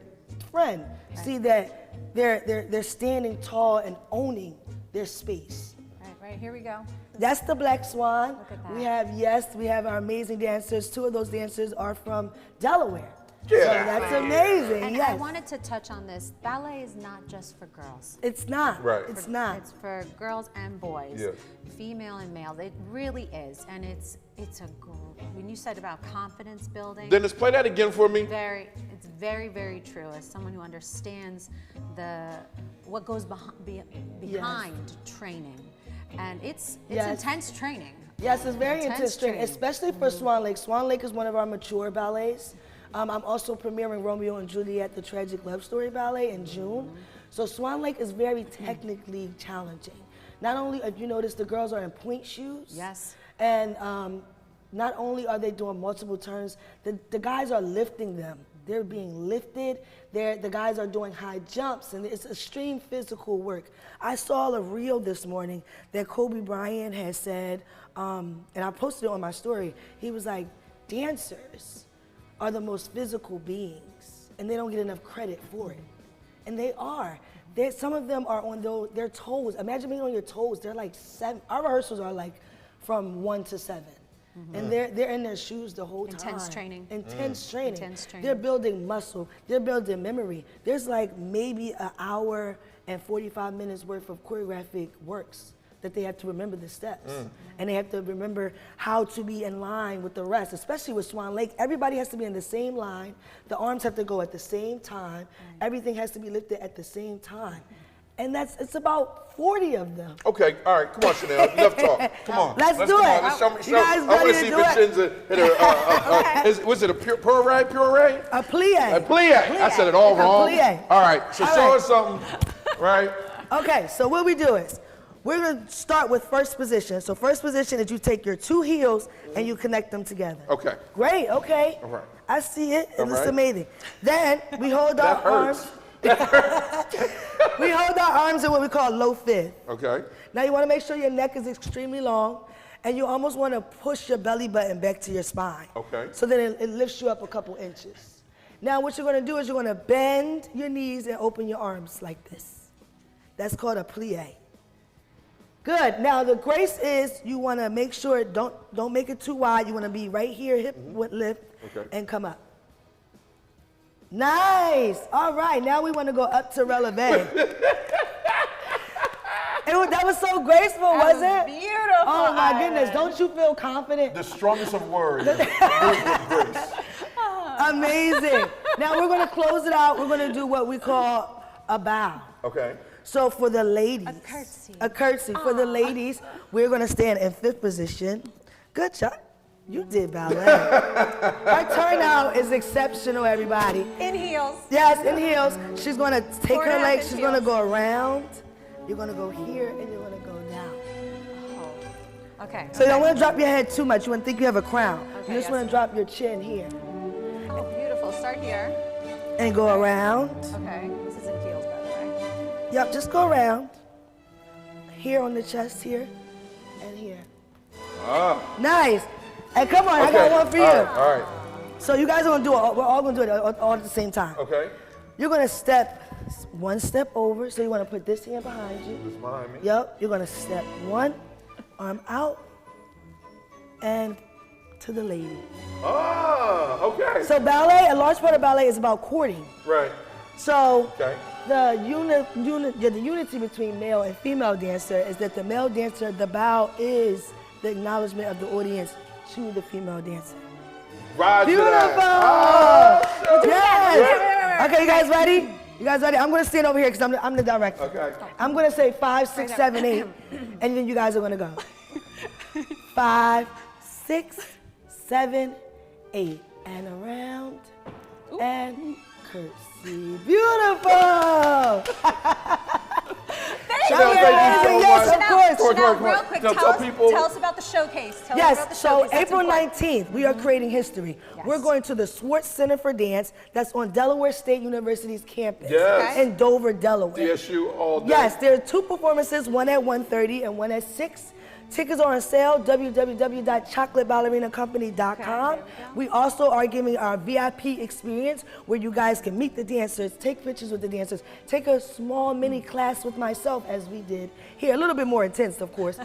Speaker 3: friend see that they're standing tall and owning their space.
Speaker 5: Right, here we go.
Speaker 3: That's the Black Swan.
Speaker 5: Look at that.
Speaker 3: We have our amazing dancers. 2 of those dancers are from Delaware.
Speaker 4: Yeah.
Speaker 3: So that's amazing.
Speaker 5: And
Speaker 3: yes.
Speaker 5: I wanted to touch on this. Ballet is not just for girls.
Speaker 3: It's not.
Speaker 4: Right.
Speaker 3: It's not.
Speaker 5: It's for girls and boys, female and male. It really is, and it's when you said about confidence building.
Speaker 4: Dennis, play that again for me.
Speaker 5: It's very, very true. As someone who understands what goes behind training, and it's intense training.
Speaker 3: Yes, it's very intense training, especially for Swan Lake. Swan Lake is one of our mature ballets. I'm also premiering Romeo and Juliet, the Tragic Love Story Ballet in June. So Swan Lake is very technically challenging. Not only, if you notice, the girls are in point shoes.
Speaker 5: Yes.
Speaker 3: And not only are they doing multiple turns, the guys are lifting them. They're being lifted. The guys are doing high jumps, and it's extreme physical work. I saw a reel this morning that Kobe Bryant had said, and I posted it on my story. He was like, dancers are the most physical beings, and they don't get enough credit for it. And they are. Some of them are on their toes. Imagine being on your toes. They're like 7. Our rehearsals are like from 1 to 7. And they're in their shoes the whole time.
Speaker 5: Intense training.
Speaker 3: Intense training.
Speaker 5: Intense training.
Speaker 3: They're building muscle. They're building memory. There's like maybe an hour and 45 minutes worth of choreographic works that they have to remember the steps. And they have to remember how to be in line with the rest, especially with Swan Lake. Everybody has to be in the same line. The arms have to go at the same time. Everything has to be lifted at the same time. And it's about 40 of them.
Speaker 4: Okay, all right, come on, Chanel, enough talk. Come on.
Speaker 3: Let's do it.
Speaker 4: Let's show me. I want to see Vincenza hit her, was it a puree?
Speaker 3: A plie.
Speaker 4: A plie. I said it all wrong. All right, so show us something, right?
Speaker 3: Okay, so what we do is, we're gonna start with first position. So first position is you take your 2 heels and you connect them together.
Speaker 4: Okay.
Speaker 3: Great, okay.
Speaker 4: All right.
Speaker 3: I see it, it looks amazing. Then we hold our arms. We hold our arms in what we call low fifth.
Speaker 4: Okay.
Speaker 3: Now you wanna make sure your neck is extremely long, and you almost wanna push your belly button back to your spine.
Speaker 4: Okay.
Speaker 3: So that it lifts you up a couple inches. Now what you're gonna do is you're gonna bend your knees and open your arms like this. That's called a plie. Good. Now the grace is you want to make sure don't make it too wide. You want to be right here, hip width lift, and come up. Nice. All right. Now we want to go up to releve. That was so graceful, wasn't it?
Speaker 5: Beautiful.
Speaker 3: Oh my goodness, don't you feel confident?
Speaker 4: The strongest of words. Move with grace.
Speaker 3: Amazing. Now we're gonna close it out. We're gonna do what we call a bow.
Speaker 4: Okay.
Speaker 3: So for the ladies, a curtsy. For the ladies, we're gonna stand in 5th position. Good job. You did ballet. Her turnout is exceptional, everybody.
Speaker 5: In heels.
Speaker 3: Yes, in heels. She's gonna take her legs, she's gonna
Speaker 5: heels.
Speaker 3: go around. You're gonna go here and you're gonna go down.
Speaker 5: Okay.
Speaker 3: So you don't wanna drop your head too much. You wanna think you have a crown.
Speaker 5: Okay,
Speaker 3: You just wanna drop your chin here.
Speaker 5: Oh, beautiful. Start here.
Speaker 3: And go around.
Speaker 5: Okay. This is in heels, by the way.
Speaker 3: Yep, just go around. Here on the chest here and here. Nice. And come on, I got one for you.
Speaker 4: All right.
Speaker 3: So you guys are gonna do it. We're all gonna do it all at the same time.
Speaker 4: Okay.
Speaker 3: You're gonna step one step over. So you wanna put this hand behind you.
Speaker 4: This behind me.
Speaker 3: Yep. You're gonna step one, arm out, and to the lady.
Speaker 4: Okay.
Speaker 3: So ballet, a large part of ballet is about courting.
Speaker 4: Right.
Speaker 3: So
Speaker 4: Okay.
Speaker 3: the unity between male and female dancer is that the male dancer, the bow is the acknowledgement of the audience to the female dancer.
Speaker 4: Roger
Speaker 3: Beautiful!
Speaker 4: that.
Speaker 3: Yes! Okay, you guys ready? You guys ready? I'm gonna stand over here because I'm the director.
Speaker 4: Okay.
Speaker 3: I'm gonna say 5, 6, 7, 8, and then you guys are gonna go. 5, 6, 7, 8, and around, and curtsy. Beautiful!
Speaker 4: Chanel, thank you so
Speaker 3: yes,
Speaker 4: much.
Speaker 3: of course.
Speaker 5: Chanel, real quick,
Speaker 4: Now,
Speaker 5: tell us about the showcase. Tell us about
Speaker 3: Yes,
Speaker 5: the
Speaker 3: so
Speaker 5: showcase. That's
Speaker 3: April
Speaker 5: important.
Speaker 3: 19th, we are creating history.
Speaker 5: Yes.
Speaker 3: We're going to the Swartz Center for Dance that's on Delaware State University's campus
Speaker 4: Yes.
Speaker 3: in Dover, Delaware.
Speaker 4: DSU all day.
Speaker 3: Yes, there are 2 performances, one at 1:30 and one at 6. Tickets are on sale, www.chocolateballerinacompany.com. We also are giving our VIP experience where you guys can meet the dancers, take pictures with the dancers, take a small mini class with myself as we did here, a little bit more intense, of course.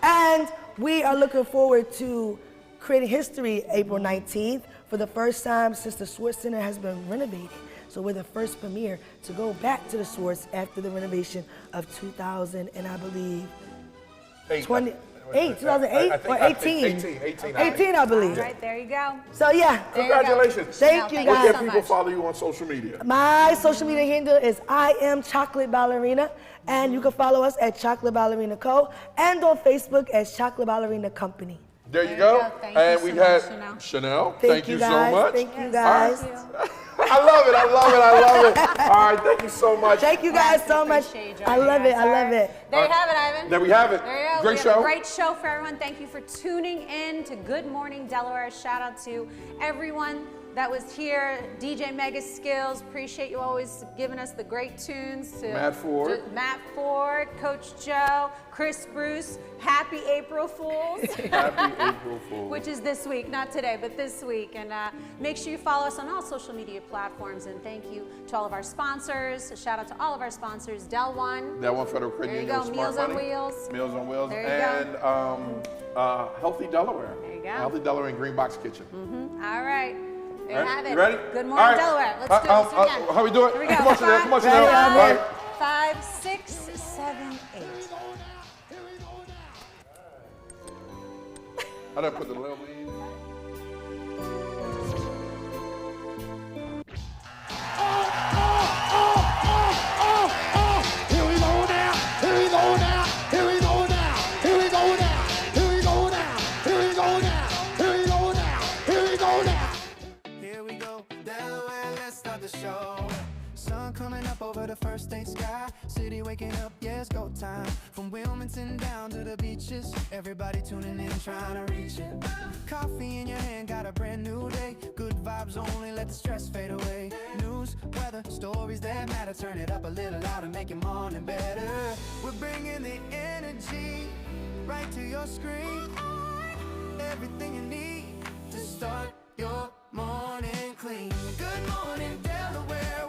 Speaker 3: And we are looking forward to creating history April 19th for the first time since the Swartz Center has been renovated. So we're the first premiere to go back to the Swartz after the renovation of 2000 and I believe 2008 or 18. 18, I believe.
Speaker 5: All right, there you go.
Speaker 3: So yeah.
Speaker 4: Congratulations.
Speaker 3: Thank you
Speaker 4: Where
Speaker 3: guys.
Speaker 4: can people follow you on social media?
Speaker 3: My social media handle is I am Chocolate Ballerina, and you can follow us at Chocolate Ballerina Co. and on Facebook as Chocolate Ballerina Company.
Speaker 4: There you go.
Speaker 5: Thank
Speaker 4: And
Speaker 5: you
Speaker 4: we
Speaker 5: so
Speaker 4: had
Speaker 5: much,
Speaker 4: Chanel.
Speaker 3: Thank
Speaker 4: you
Speaker 3: you
Speaker 4: so
Speaker 3: guys.
Speaker 4: much.
Speaker 3: Thank you guys.
Speaker 4: I love it. I love it. I love it. All right. Thank you so much.
Speaker 3: Thank you guys so much. I love it. I love it.
Speaker 5: There you have it, Ivan.
Speaker 4: There we have it.
Speaker 5: There you go.
Speaker 4: Great
Speaker 5: We
Speaker 4: show.
Speaker 5: have a great show for everyone. Thank you for tuning in to Good Morning Delaware. Shout out to everyone that was here. DJ Mega Skills, appreciate you always giving us the great tunes. To Matt Ford, Coach Joe, Chris Bruce. Happy April Fools.
Speaker 4: Happy April Fools.
Speaker 5: Which is this week, not today, but this week. And make sure you follow us on all social media platforms. And thank you to all of our sponsors. A shout out to all of our sponsors. Del One.
Speaker 4: Del One Federal Credit Union.
Speaker 5: There you go.
Speaker 4: Smart
Speaker 5: Meals on
Speaker 4: Money.
Speaker 5: Wheels.
Speaker 4: Meals on Wheels.
Speaker 5: There you
Speaker 4: and Healthy Delaware.
Speaker 5: There you go.
Speaker 4: Healthy Delaware and Green Box Kitchen.
Speaker 5: All right. There you have it.
Speaker 4: You ready?
Speaker 5: Good morning,
Speaker 4: All right.
Speaker 5: Delaware. Let's do this again.
Speaker 4: How we do it?
Speaker 5: Here we go.
Speaker 4: Come on, Chanel. Come on, Chanel. All right.
Speaker 5: 5, 6, 7, 8.
Speaker 4: I done put the little lead.
Speaker 6: Here we go now. Here we go now. Here we go now. Here we go now. Here we go now. Here we go now. Here we go now. Here we go now.
Speaker 7: Here we go, Delaware, let's start the show. Sun coming up over the first state sky. City waking up, yeah, it's go time. From Wilmington down to the beaches. Everybody tuning in, trying to reach it. Coffee in your hand, got a brand new day. Good vibes only, let the stress fade away. News, weather, stories that matter. Turn it up a little louder, make your morning better. We're bringing the energy right to your screen. Everything you need to start your morning clean. Good morning, Delaware.